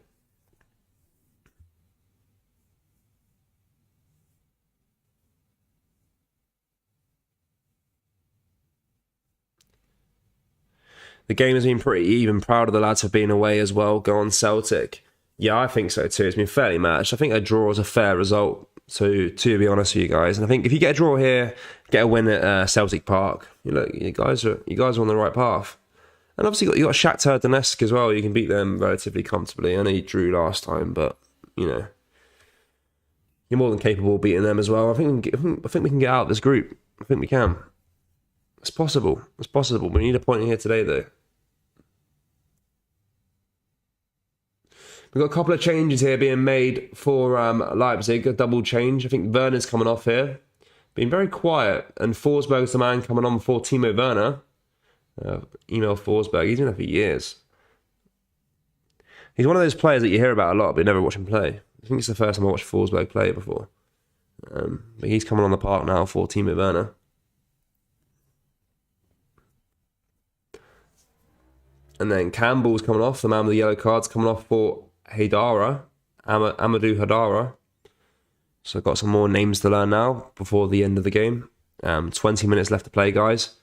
A: The game has been pretty even. Proud of the lads for being away as well. Go on Celtic. Yeah, I think so too. It's been fairly matched. I think a draw is a fair result, to be honest with you guys. And I think if you get a draw here, get a win at Celtic Park, you guys are on the right path. And obviously you got Shakhtar Donetsk as well. You can beat them relatively comfortably. I know you drew last time, but you're more than capable of beating them as well. I think we can get out of this group. I think we can. It's possible. It's possible. We need a point here today, though. We've got a couple of changes here being made for Leipzig. A double change. I think Werner's coming off here. Been very quiet. And Forsberg's the man coming on for Timo Werner. Email Forsberg. He's been there for years. He's one of those players that you hear about a lot, but you never watch him play. I think it's the first time I watched Forsberg play before. But he's coming on the park now for Timo Werner. And then Campbell's coming off. The man with the yellow card's coming off for Haidara. Amadou Haidara. So I've got some more names to learn now before the end of the game. 20 minutes left to play, guys.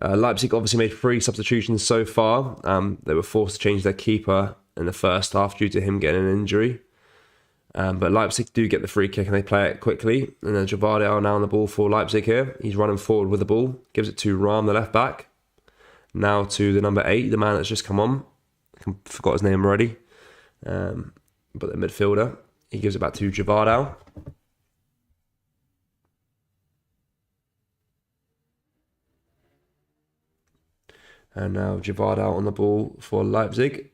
A: Leipzig obviously made 3 substitutions so far. They were forced to change their keeper in the first half due to him getting an injury. But Leipzig do get the free kick and they play it quickly. And then Gvardiol now on the ball for Leipzig here. He's running forward with the ball. Gives it to Rahm, the left back. Now to the number 8, the man that's just come on. I forgot his name already. But the midfielder. He gives it back to Gvardiol. And now Gvardiol on the ball for Leipzig.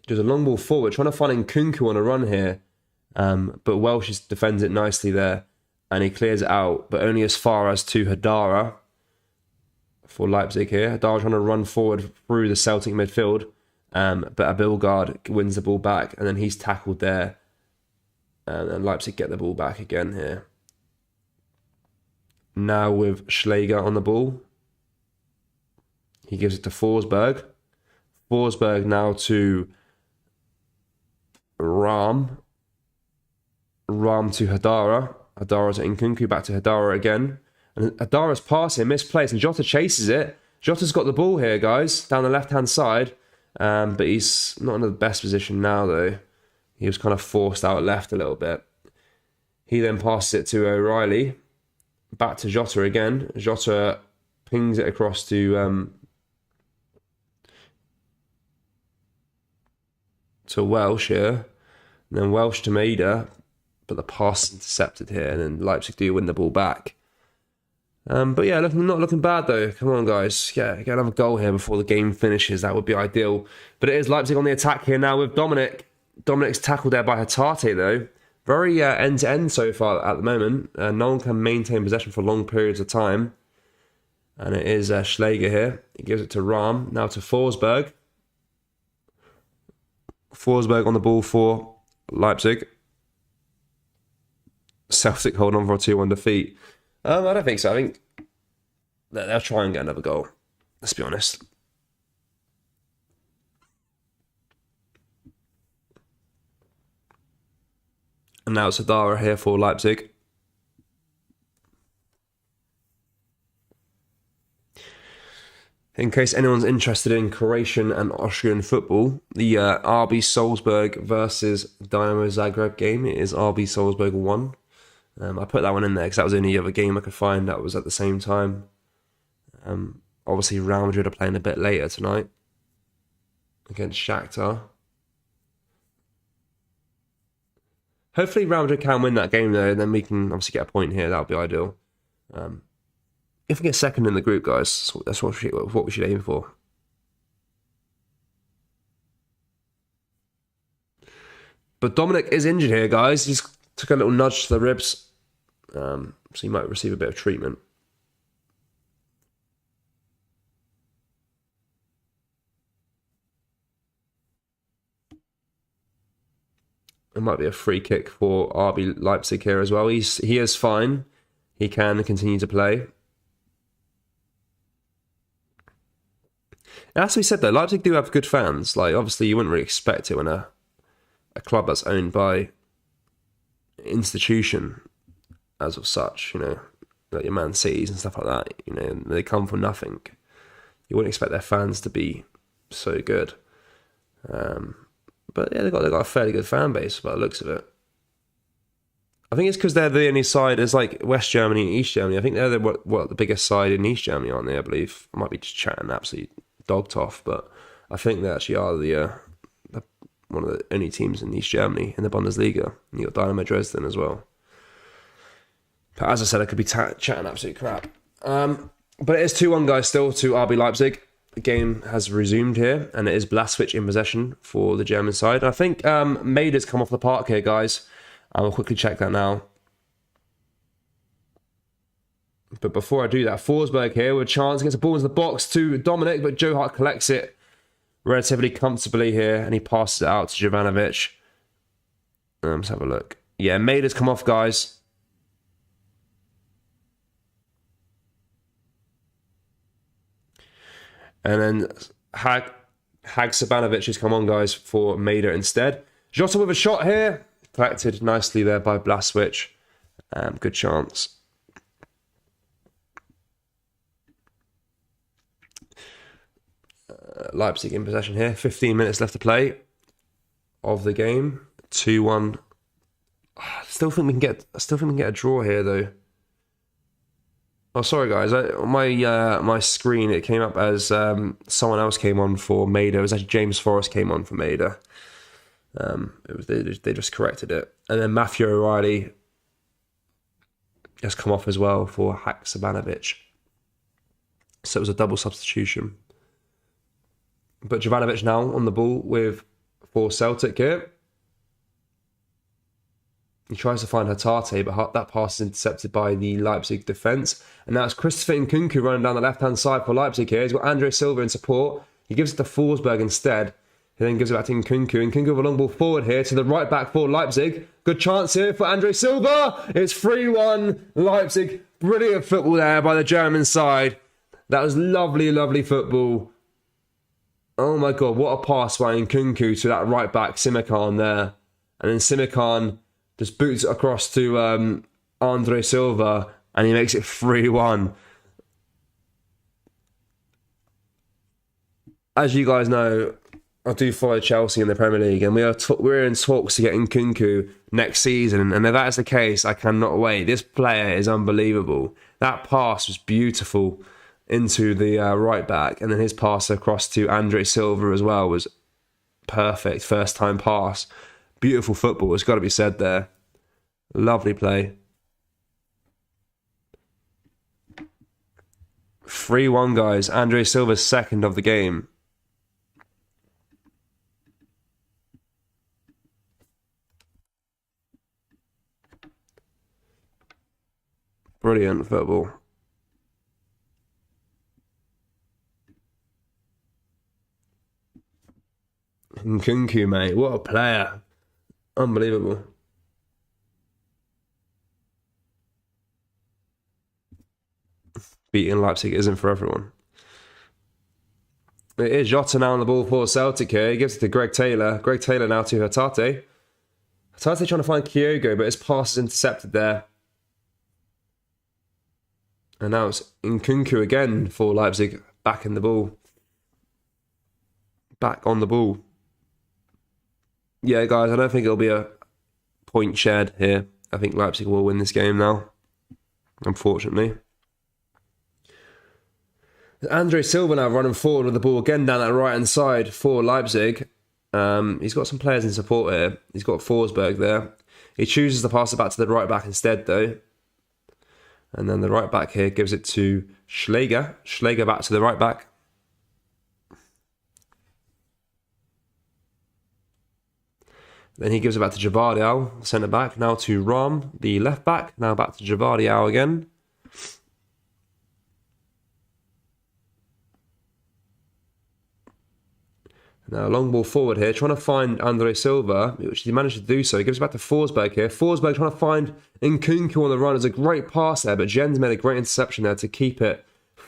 A: Does a long ball forward, trying to find Nkunku on a run here. But Welsh just defends it nicely there. And he clears it out, but only as far as to Haidara for Leipzig here. Haidara trying to run forward through the Celtic midfield. But Abildgaard wins the ball back, and then he's tackled there. And Leipzig get the ball back again here. Now with Schläger on the ball. He gives it to Forsberg. Forsberg now to Rahm. Rahm to Haidara. Haidara to Nkunku, back to Haidara again. And Hadara's passing, misplaced, and Jota chases it. Jota's got the ball here, guys, down the left-hand side. But he's not in the best position now, though. He was kind of forced out left a little bit. He then passes it to O'Reilly. Back to Jota again. Jota pings it across to Welsh here. And then Welsh to Maida. But the pass intercepted here. And then Leipzig do win the ball back. But yeah, not looking bad though. Come on, guys. Yeah, get another goal here before the game finishes. That would be ideal. But it is Leipzig on the attack here now with Dominic. Dominic's tackled there by Hatate though. Very end-to-end so far at the moment. No one can maintain possession for long periods of time. And it is Schläger here. He gives it to Rahm. Now to Forsberg. Forsberg on the ball for Leipzig. Celtic hold on for a 2-1 defeat. I don't think so. I think they'll try and get another goal. Let's be honest. And now it's Haidara here for Leipzig. In case anyone's interested in Croatian and Austrian football, the RB Salzburg versus Dynamo Zagreb game is RB Salzburg 1. I put that one in there because that was the only other game I could find that was at the same time. Obviously, Real Madrid are playing a bit later tonight against Shakhtar. Hopefully, Real Madrid can win that game though, and then we can obviously get a point here. That would be ideal. If we get second in the group, guys, that's what we should aim for. But Dominic is injured here, guys. He's took a little nudge to the ribs, so he might receive a bit of treatment. It might be a free kick for RB Leipzig here as well. He is fine. He can continue to play. As we said though, Leipzig do have good fans. Like obviously you wouldn't really expect it when a club that's owned by institution as of such, you know, like your Man Cities and stuff like that, you know, they come from nothing. You wouldn't expect their fans to be so good. But yeah, they've got a fairly good fan base by the looks of it. I think it's because they're the only side, it's like West Germany and East Germany. I think they're the biggest side in East Germany, aren't they, I believe? I might be just chatting absolutely dogged off, but I think they actually are the one of the only teams in East Germany in the Bundesliga. And you've got Dynamo Dresden as well. But as I said, I could be chatting absolute crap. But it is 2-1, guys, still to RB Leipzig. The game has resumed here, and it is Blaswich in possession for the German side. And I think Maeda's come off the park here, guys. I'll quickly check that now. But before I do that, Forsberg here with a chance, gets the ball into the box to Dominic, but Joe Hart collects it relatively comfortably here, and he passes it out to Jovanovic. Let's have a look. Yeah, Maeda's come off, guys. And then Haksabanovic has come on, guys, for Maida instead. Jota with a shot here. Collected nicely there by Blaswich. Good chance. Leipzig in possession here. 15 minutes left to play of the game. 2-1. I still think we can get a draw here, though. Oh, sorry, guys. My screen, it came up as someone else came on for Maida. It was actually James Forrest came on for Maida. They just corrected it. And then Matthew O'Reilly has come off as well for Haksabanovic. So it was a double substitution. But Jovanovic now on the ball for Celtic here. He tries to find Hatate, but that pass is intercepted by the Leipzig defence. And now it's Christopher Nkunku running down the left-hand side for Leipzig here. He's got Andre Silva in support. He gives it to Forsberg instead. He then gives it back to Nkunku. Nkunku with a long ball forward here to the right back for Leipzig. Good chance here for Andre Silva. It's 3-1 Leipzig. Brilliant football there by the German side. That was lovely, lovely football. Oh my God, what a pass by Nkunku to that right back, Simikan there. And then Simikan just boots it across to Andre Silva and he makes it 3-1. As you guys know, I do follow Chelsea in the Premier League, and we're in talks to get Nkunku next season. And if that is the case, I cannot wait. This player is unbelievable. That pass was beautiful into the right back, and then his pass across to Andre Silva as well was perfect. First time pass. Beautiful football, it's got to be said there. Lovely play. 3-1, guys. Andre Silva's second of the game. Brilliant football. Nkunku, mate. What a player. Unbelievable. Beating Leipzig isn't for everyone. It is Jota now on the ball for Celtic here. He gives it to Greg Taylor. Greg Taylor now to Hatate. Hatate trying to find Kyogo, but his pass is intercepted there. And now it's Nkunku again for Leipzig. Back in the ball. Back on the ball. Yeah, guys, I don't think it'll be a point shared here. I think Leipzig will win this game now. Unfortunately. Andre Silva now running forward with the ball again down that right-hand side for Leipzig. He's got some players in support here. He's got Forsberg there. He chooses to pass it back to the right back instead, though. And then the right back here gives it to Schläger. Schläger back to the right back. Then he gives it back to Javardial, the centre back. Now to Ram, the left back. Now back to Javardial again. Now, long ball forward here, trying to find Andre Silva, which he managed to do so. He gives it back to Forsberg here. Forsberg trying to find Nkunku on the run. It's a great pass there, but Jens made a great interception there to keep it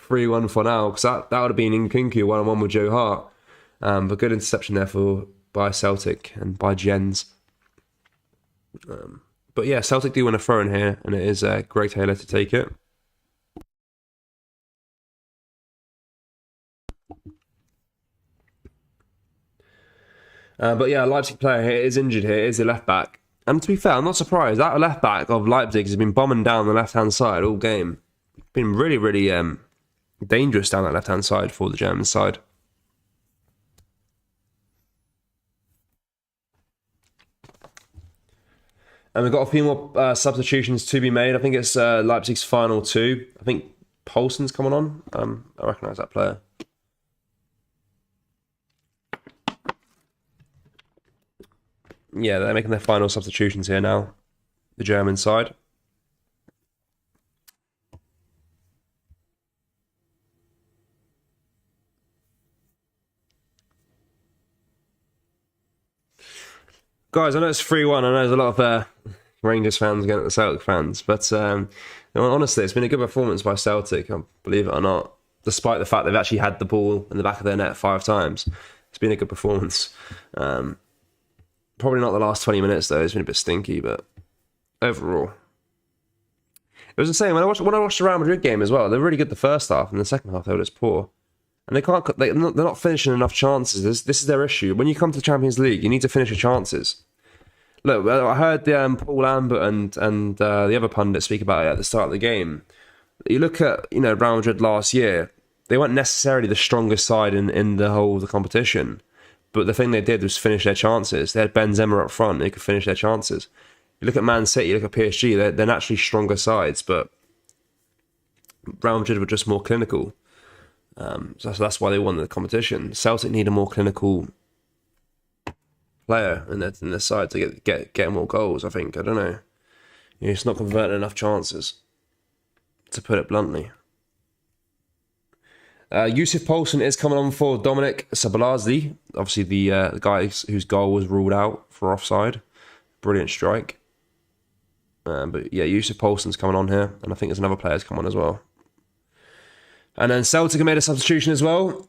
A: 3-1 for now, because that would have been Nkunku 1-on-1 with Joe Hart. But good interception there by Celtic and by Jens. But yeah, Celtic do win a throw in here, and it is Greg Taylor to take it. But yeah, Leipzig player here is injured here, is the left back. And to be fair, I'm not surprised. That left back of Leipzig has been bombing down the left-hand side all game. Been really, really dangerous down that left-hand side for the German side. And we've got a few more substitutions to be made. I think it's Leipzig's final 2. I think Poulsen's coming on. I recognise that player. Yeah, they're making their final substitutions here now. The German side. Guys, I know it's 3-1. I know there's a lot of Rangers fans against the Celtic fans. But honestly, it's been a good performance by Celtic, believe it or not. Despite the fact they've actually had the ball in the back of their net 5 times. It's been a good performance. Probably not the last 20 minutes, though. It's been a bit stinky, but overall. It was the same. When I watched the Real Madrid game as well, they were really good the first half, and the second half they were just poor. And they're not finishing enough chances. This is their issue. When you come to the Champions League, you need to finish your chances. Look, I heard Paul Lambert and the other pundit speak about it at the start of the game. You look at Real Madrid last year, they weren't necessarily the strongest side in the whole of the competition. But the thing they did was finish their chances. They had Benzema up front. They could finish their chances. You look at Man City, you look at PSG, they're naturally stronger sides, but Real Madrid were just more clinical. So that's why they won the competition. Celtic need a more clinical player in their side to get more goals, I think. I don't know. It's not converting enough chances, to put it bluntly. Yusuf Poulsen is coming on for Dominik Szoboszlai, obviously the guy whose goal was ruled out for offside. Brilliant strike. But yeah, Yusuf Poulsen's coming on here, and I think there's another player's come on as well. And then Celtic have made a substitution as well.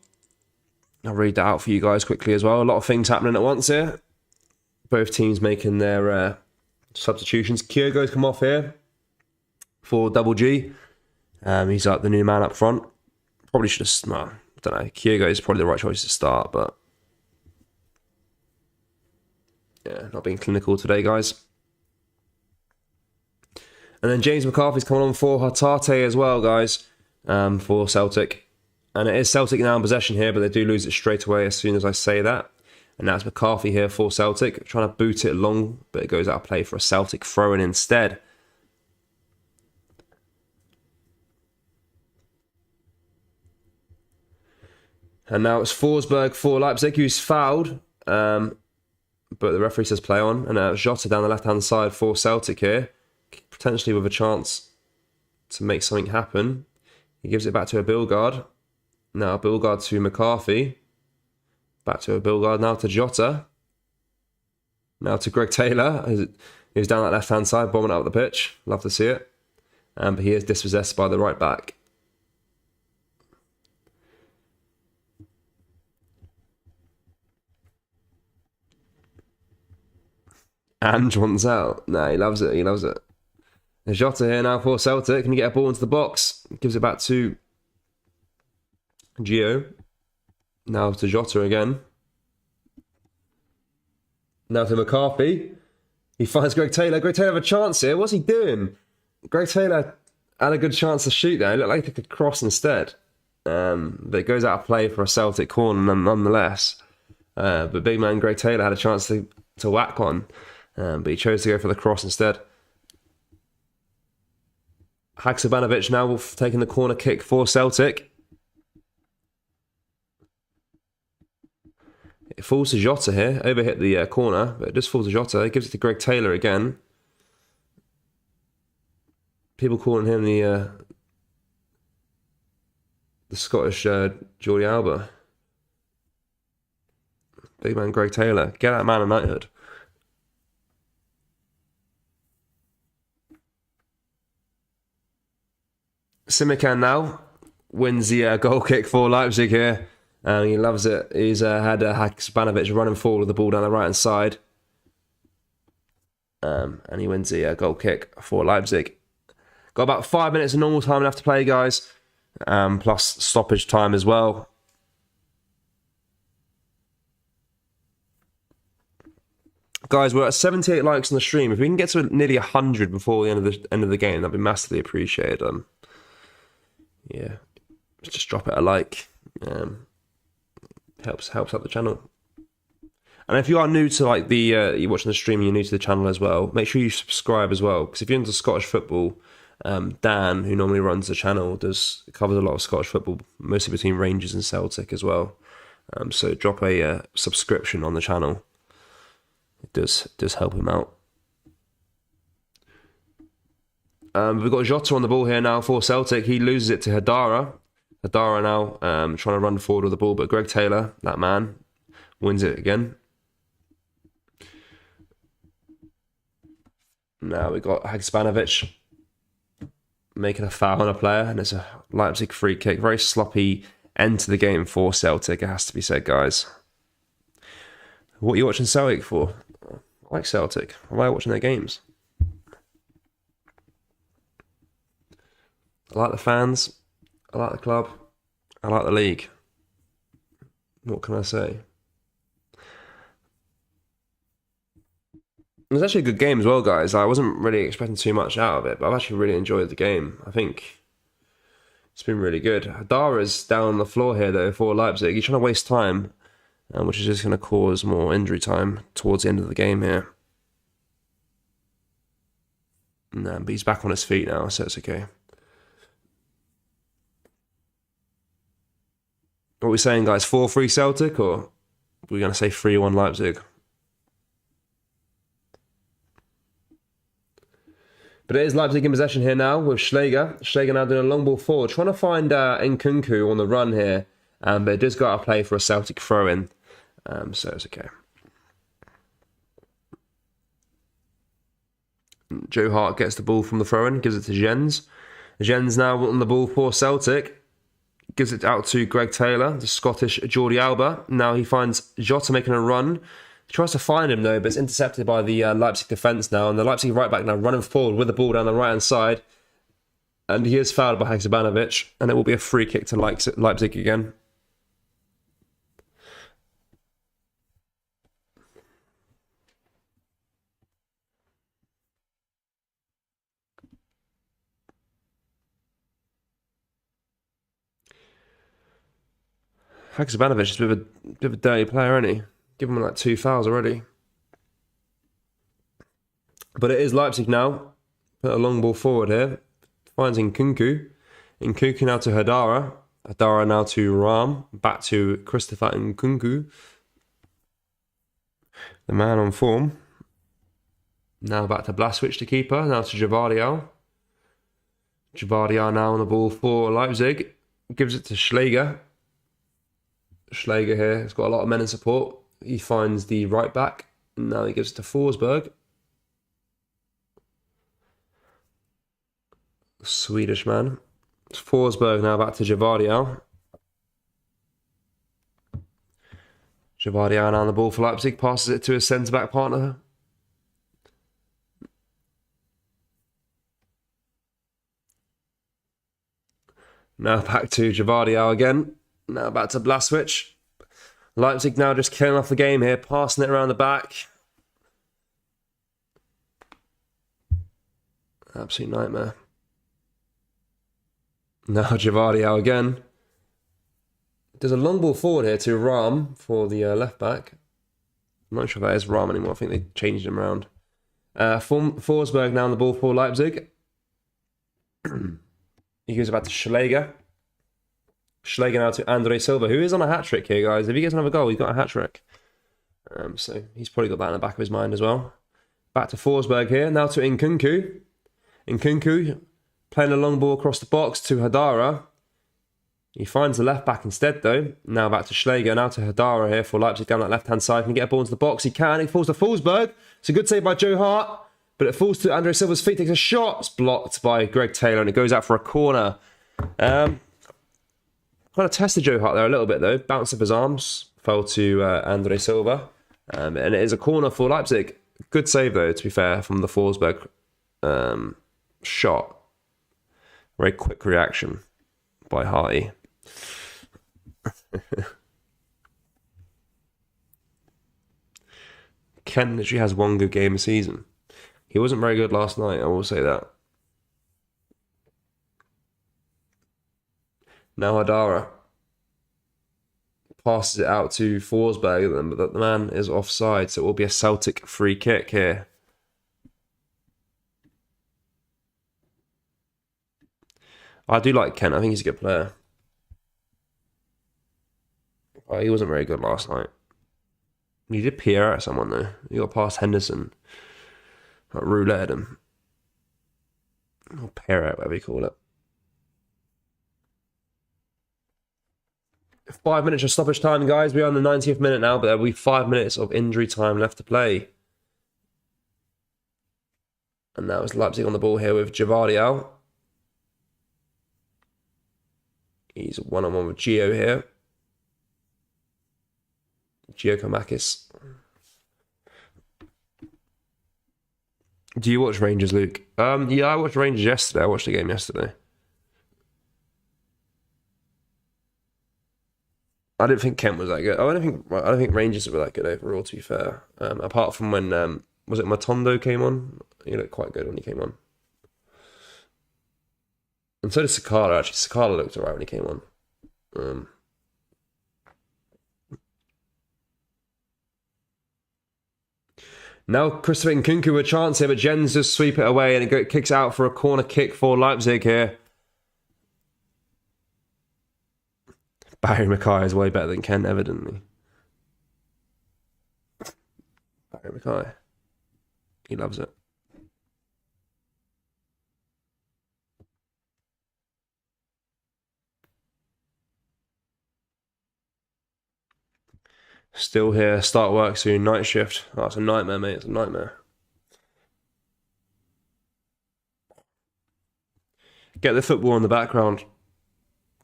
A: I'll read that out for you guys quickly as well. A lot of things happening at once here. Both teams making their substitutions. Kyogo's come off here for Double G. He's like the new man up front. Probably should have... I don't know. Kyogo is probably the right choice to start, but... yeah, not being clinical today, guys. And then James McCarthy's coming on for Hatate as well, guys, for Celtic. And it is Celtic now in possession here, but they do lose it straight away as soon as I say that. And now it's McCarthy here for Celtic, trying to boot it long, but it goes out of play for a Celtic throw-in instead. And now it's Forsberg for Leipzig, who's fouled. But the referee says play on. And Jota down the left-hand side for Celtic here. Potentially with a chance to make something happen. He gives it back to a Bilgard. Now a Bilgard to McCarthy. Back to a Bilgard. Now to Jota. Now to Greg Taylor, who's down that left-hand side, bombing up the pitch. Love to see it. But he is dispossessed by the right back. Ange wants out. Nah, he loves it. He loves it. There's Jota here now for Celtic. Can he get a ball into the box? Gives it back to Gio. Now to Jota again. Now to McCarthy. He finds Greg Taylor. Greg Taylor have a chance here. What's he doing? Greg Taylor had a good chance to shoot there. It looked like he could cross instead. But it goes out of play for a Celtic corner nonetheless. But big man Greg Taylor had a chance to whack one. But he chose to go for the cross instead. Haksabanovic now taking the corner kick for Celtic. It falls to Jota here. Overhit the corner, but it just falls to Jota. It gives it to Greg Taylor again. People calling him the Scottish Jordi Alba. Big man Greg Taylor. Get that man a knighthood. Simican now wins the goal kick for Leipzig here. He loves it. He's had Haksabanovic running forward with the ball down the right-hand side. And he wins the goal kick for Leipzig. Got about 5 minutes of normal time left to play, guys. Plus stoppage time as well. Guys, we're at 78 likes on the stream. If we can get to nearly 100 before the end of the game, that'd be massively appreciated. Yeah, just drop it a like. Helps out the channel. And if you are new to like you're watching the stream, and you're new to the channel as well, make sure you subscribe as well. Because if you're into Scottish football, Dan, who normally runs the channel, covers a lot of Scottish football, mostly between Rangers and Celtic as well. So drop a subscription on the channel. It does help him out. We've got Jota on the ball here now for Celtic. He loses it to Hadara. Hadara now trying to run forward with the ball, but Greg Taylor, that man, wins it again. Now we got Haksabanovic making a foul on a player, and it's a Leipzig free kick. Very sloppy end to the game for Celtic, it has to be said, guys. What are you watching Celtic for? I like Celtic. I like watching their games. I like the fans. I like the club. I like the league. What can I say? It was actually a good game as well, guys. I wasn't really expecting too much out of it, but I've actually really enjoyed the game. I think it's been really good. Hadara's down on the floor here, though, for Leipzig. He's trying to waste time, which is just going to cause more injury time towards the end of the game here. No, but he's back on his feet now, so it's okay. What are we saying, guys? 4-3 Celtic, or are we going to say 3-1 Leipzig? But it is Leipzig in possession here now with Schläger. Schläger now doing a long ball forward, trying to find Nkunku on the run here. But it does go out of play for a Celtic throw-in. So it's okay. Joe Hart gets the ball from the throw-in, gives it to Jens. Jens now on the ball for Celtic. Gives it out to Greg Taylor, the Scottish Jordi Alba. Now he finds Jota making a run. He tries to find him though, but it's intercepted by the Leipzig defence now. And the Leipzig right back now running forward with the ball down the right-hand side. And he is fouled by Haksabanovic. And it will be a free kick to Leipzig again. Haksabanovic is a bit of a dirty player, isn't he? Give him like 2 fouls already. But it is Leipzig now. Put a long ball forward here. Finds Nkunku. Nkunku now to Hadara. Hadara now to Ram. Back to Christopher Nkunku. The man on form. Now back to Blaswich, the keeper. Now to Javadio. Javadio now on the ball for Leipzig. Gives it to Schläger. Schläger here has got a lot of men in support. He finds the right back. Now he gives it to Forsberg. Swedish man. It's Forsberg now back to Javadio. Javadio now on the ball for Leipzig. Passes it to his centre-back partner. Now back to Javadio again. Now back to Blaswich. Leipzig now just killing off the game here, passing it around the back. Absolute nightmare. Now Javadio again. There's a long ball forward here to Ram for the left back. I'm not sure if that is Ram anymore. I think they changed him around. Forsberg now on the ball for Leipzig. He goes back to Schläger. Schläger now to Andre Silva, who is on a hat-trick here, guys. If he gets another goal, he's got a hat-trick. So he's probably got that in the back of his mind as well. Back to Forsberg here. Now to Nkunku. Nkunku playing a long ball across the box to Hadara. He finds the left back instead, though. Now back to Schläger. Now to Hadara here for Leipzig down that left-hand side. Can he get a ball into the box? He can. It falls to Forsberg. It's a good save by Joe Hart. But it falls to Andre Silva's feet. Takes a shot. It's blocked by Greg Taylor. And it goes out for a corner. Kind of tested Joe Hart there a little bit though. Bounced off his arms, fell to Andre Silva. And it is a corner for Leipzig. Good save though, to be fair, from the Forsberg shot. Very quick reaction by Harty. Ken literally has one good game a season. He wasn't very good last night, I will say that. Now Hadara passes it out to Forsberg, but the man is offside, so it will be a Celtic free kick here. I do like Kent. I think he's a good player. Oh, he wasn't very good last night. He did peer at someone though. He got past Henderson. Like roulette him. Or peer at, whatever you call it. 5 minutes of stoppage time, guys. We're on the 90th minute now, but there will be 5 minutes of injury time left to play. And now it's Leipzig on the ball here with Javardi out. He's one-on-one with Gio here. Giacomakis. Do you watch Rangers, Luke? Yeah, I watched Rangers yesterday. I watched the game yesterday. I didn't think Kent was that good. I don't think Rangers were that good overall, to be fair. Apart from when was it Matondo came on? He looked quite good when he came on. And so did Sakala, actually. Sakala looked alright when he came on. Now Christopher Nkunku with a chance here, but Jens just sweep it away and it kicks out for a corner kick for Leipzig here. Barry Mackay is way better than Ken, evidently. Barry Mackay. He loves it. Still here, start work soon, night shift. Oh, it's a nightmare, mate, it's a nightmare. Get the football in the background.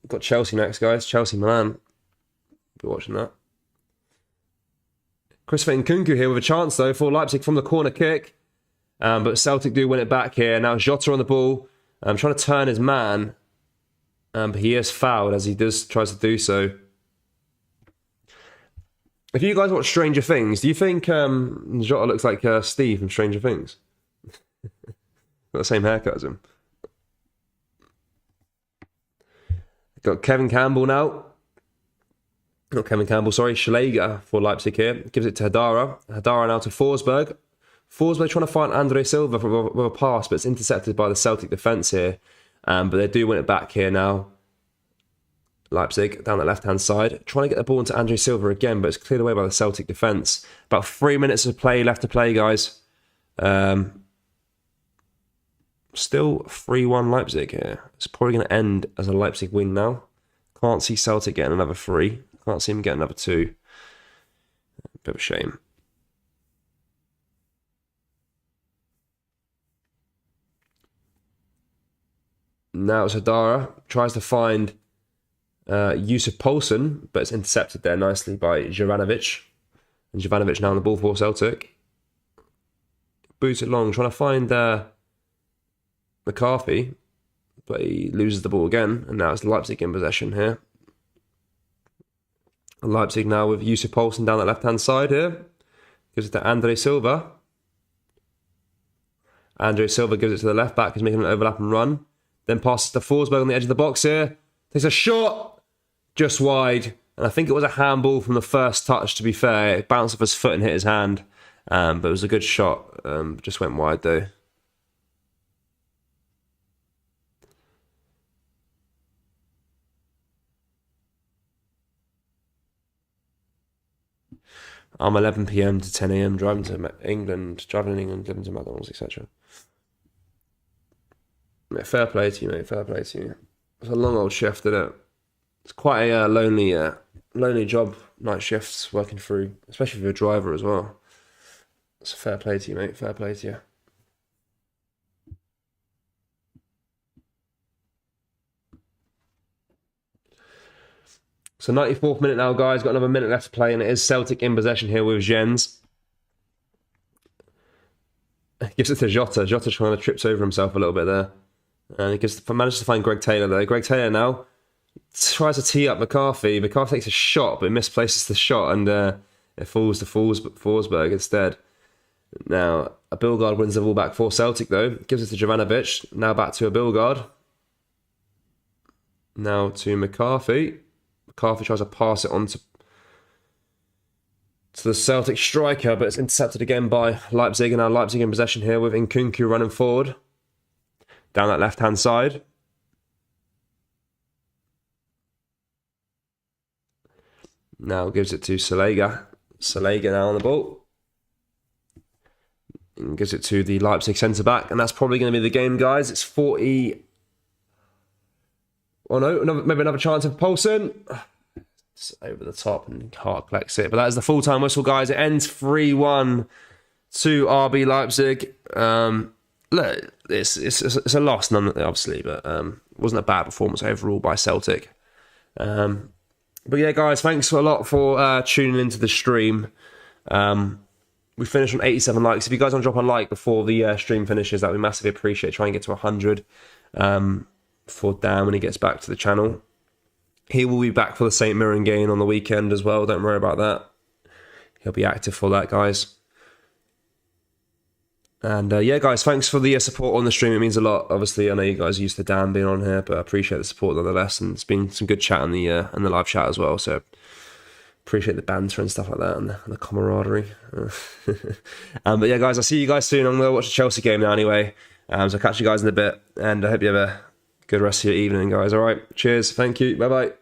A: Got Chelsea next, guys. Chelsea Milan. Be watching that. Christopher Nkunku here with a chance, though, for Leipzig from the corner kick. But Celtic do win it back here. Now Jota on the ball. Trying to turn his man. But he is fouled as he tries to do so. If you guys watch Stranger Things, do you think Jota looks like Steve from Stranger Things? Got the same haircut as him. Got Kevin Campbell now. Not Kevin Campbell, sorry. Schläger for Leipzig here. Gives it to Hadara. Hadara now to Forsberg. Forsberg trying to find Andre Silva with a pass, but it's intercepted by the Celtic defence here. But they do win it back here now. Leipzig down the left-hand side. Trying to get the ball into Andre Silva again, but it's cleared away by the Celtic defence. About 3 minutes of play left to play, guys. Still 3-1 Leipzig here. It's probably going to end as a Leipzig win now. Can't see Celtic getting another 3. Can't see him getting another 2. Bit of a shame. Now it's Hadara. Tries to find Yusuf Poulsen, but it's intercepted there nicely by Jovanovic. And Jovanovic now on the ball for Celtic. Boots it long, trying to find McCarthy, but he loses the ball again, and now it's Leipzig in possession here. And Leipzig now with Yusuf Poulsen down the left-hand side here. Gives it to Andre Silva. Andre Silva gives it to the left-back, he's making an overlap and run. Then passes to Forsberg on the edge of the box here. Takes a shot! Just wide. And I think it was a handball from the first touch, to be fair. It bounced off his foot and hit his hand. But it was a good shot. Just went wide, though. I'm 11 PM to 10 AM driving in England, living to McDonald's, etc. Fair play to you, mate. Fair play to you. It's a long old shift, isn't it? It's quite a lonely job, night shifts, working through, especially if you're a driver as well. It's a fair play to you, mate. Fair play to you. So 94th minute now, guys. Got another minute left to play, and it is Celtic in possession here with Jens. Gives it to Jota. Jota trying to trips over himself a little bit there. And he manages to find Greg Taylor though. Greg Taylor now tries to tee up McCarthy. McCarthy takes a shot, but misplaces the shot, and it falls to Forsberg instead. Now, a Bilgard wins the ball back for Celtic though. Gives it to Jovanovic. Now back to a Bilgard. Now to McCarthy. McCarthy tries to pass it on to the Celtic striker, but it's intercepted again by Leipzig. And now Leipzig in possession here with Nkunku running forward down that left-hand side. Now gives it to Salega. Salega now on the ball. And gives it to the Leipzig centre-back. And that's probably going to be the game, guys. It's 40... Oh no, maybe another chance of Poulsen. It's over the top and Hart collects it. But that is the full-time whistle, guys. It ends 3-1 to RB Leipzig. Look, it's a loss, obviously, but it wasn't a bad performance overall by Celtic. But yeah, guys, thanks a lot for tuning into the stream. We finished on 87 likes. If you guys want to drop a like before the stream finishes, that would be massively appreciated. Try and get to 100 for Dan when he gets back to the channel. He will be back for the St. Mirren game on the weekend as well. Don't worry about that. He'll be active for that, guys. And yeah, guys, thanks for the support on the stream. It means a lot. Obviously, I know you guys are used to Dan being on here, but I appreciate the support nonetheless. And it's been some good chat in the live chat as well. So appreciate the banter and stuff like that and the camaraderie. But yeah, guys, I'll see you guys soon. I'm going to watch the Chelsea game now anyway. So I'll catch you guys in a bit. And I hope you have a good rest of your evening, guys. All right. Cheers. Thank you. Bye-bye.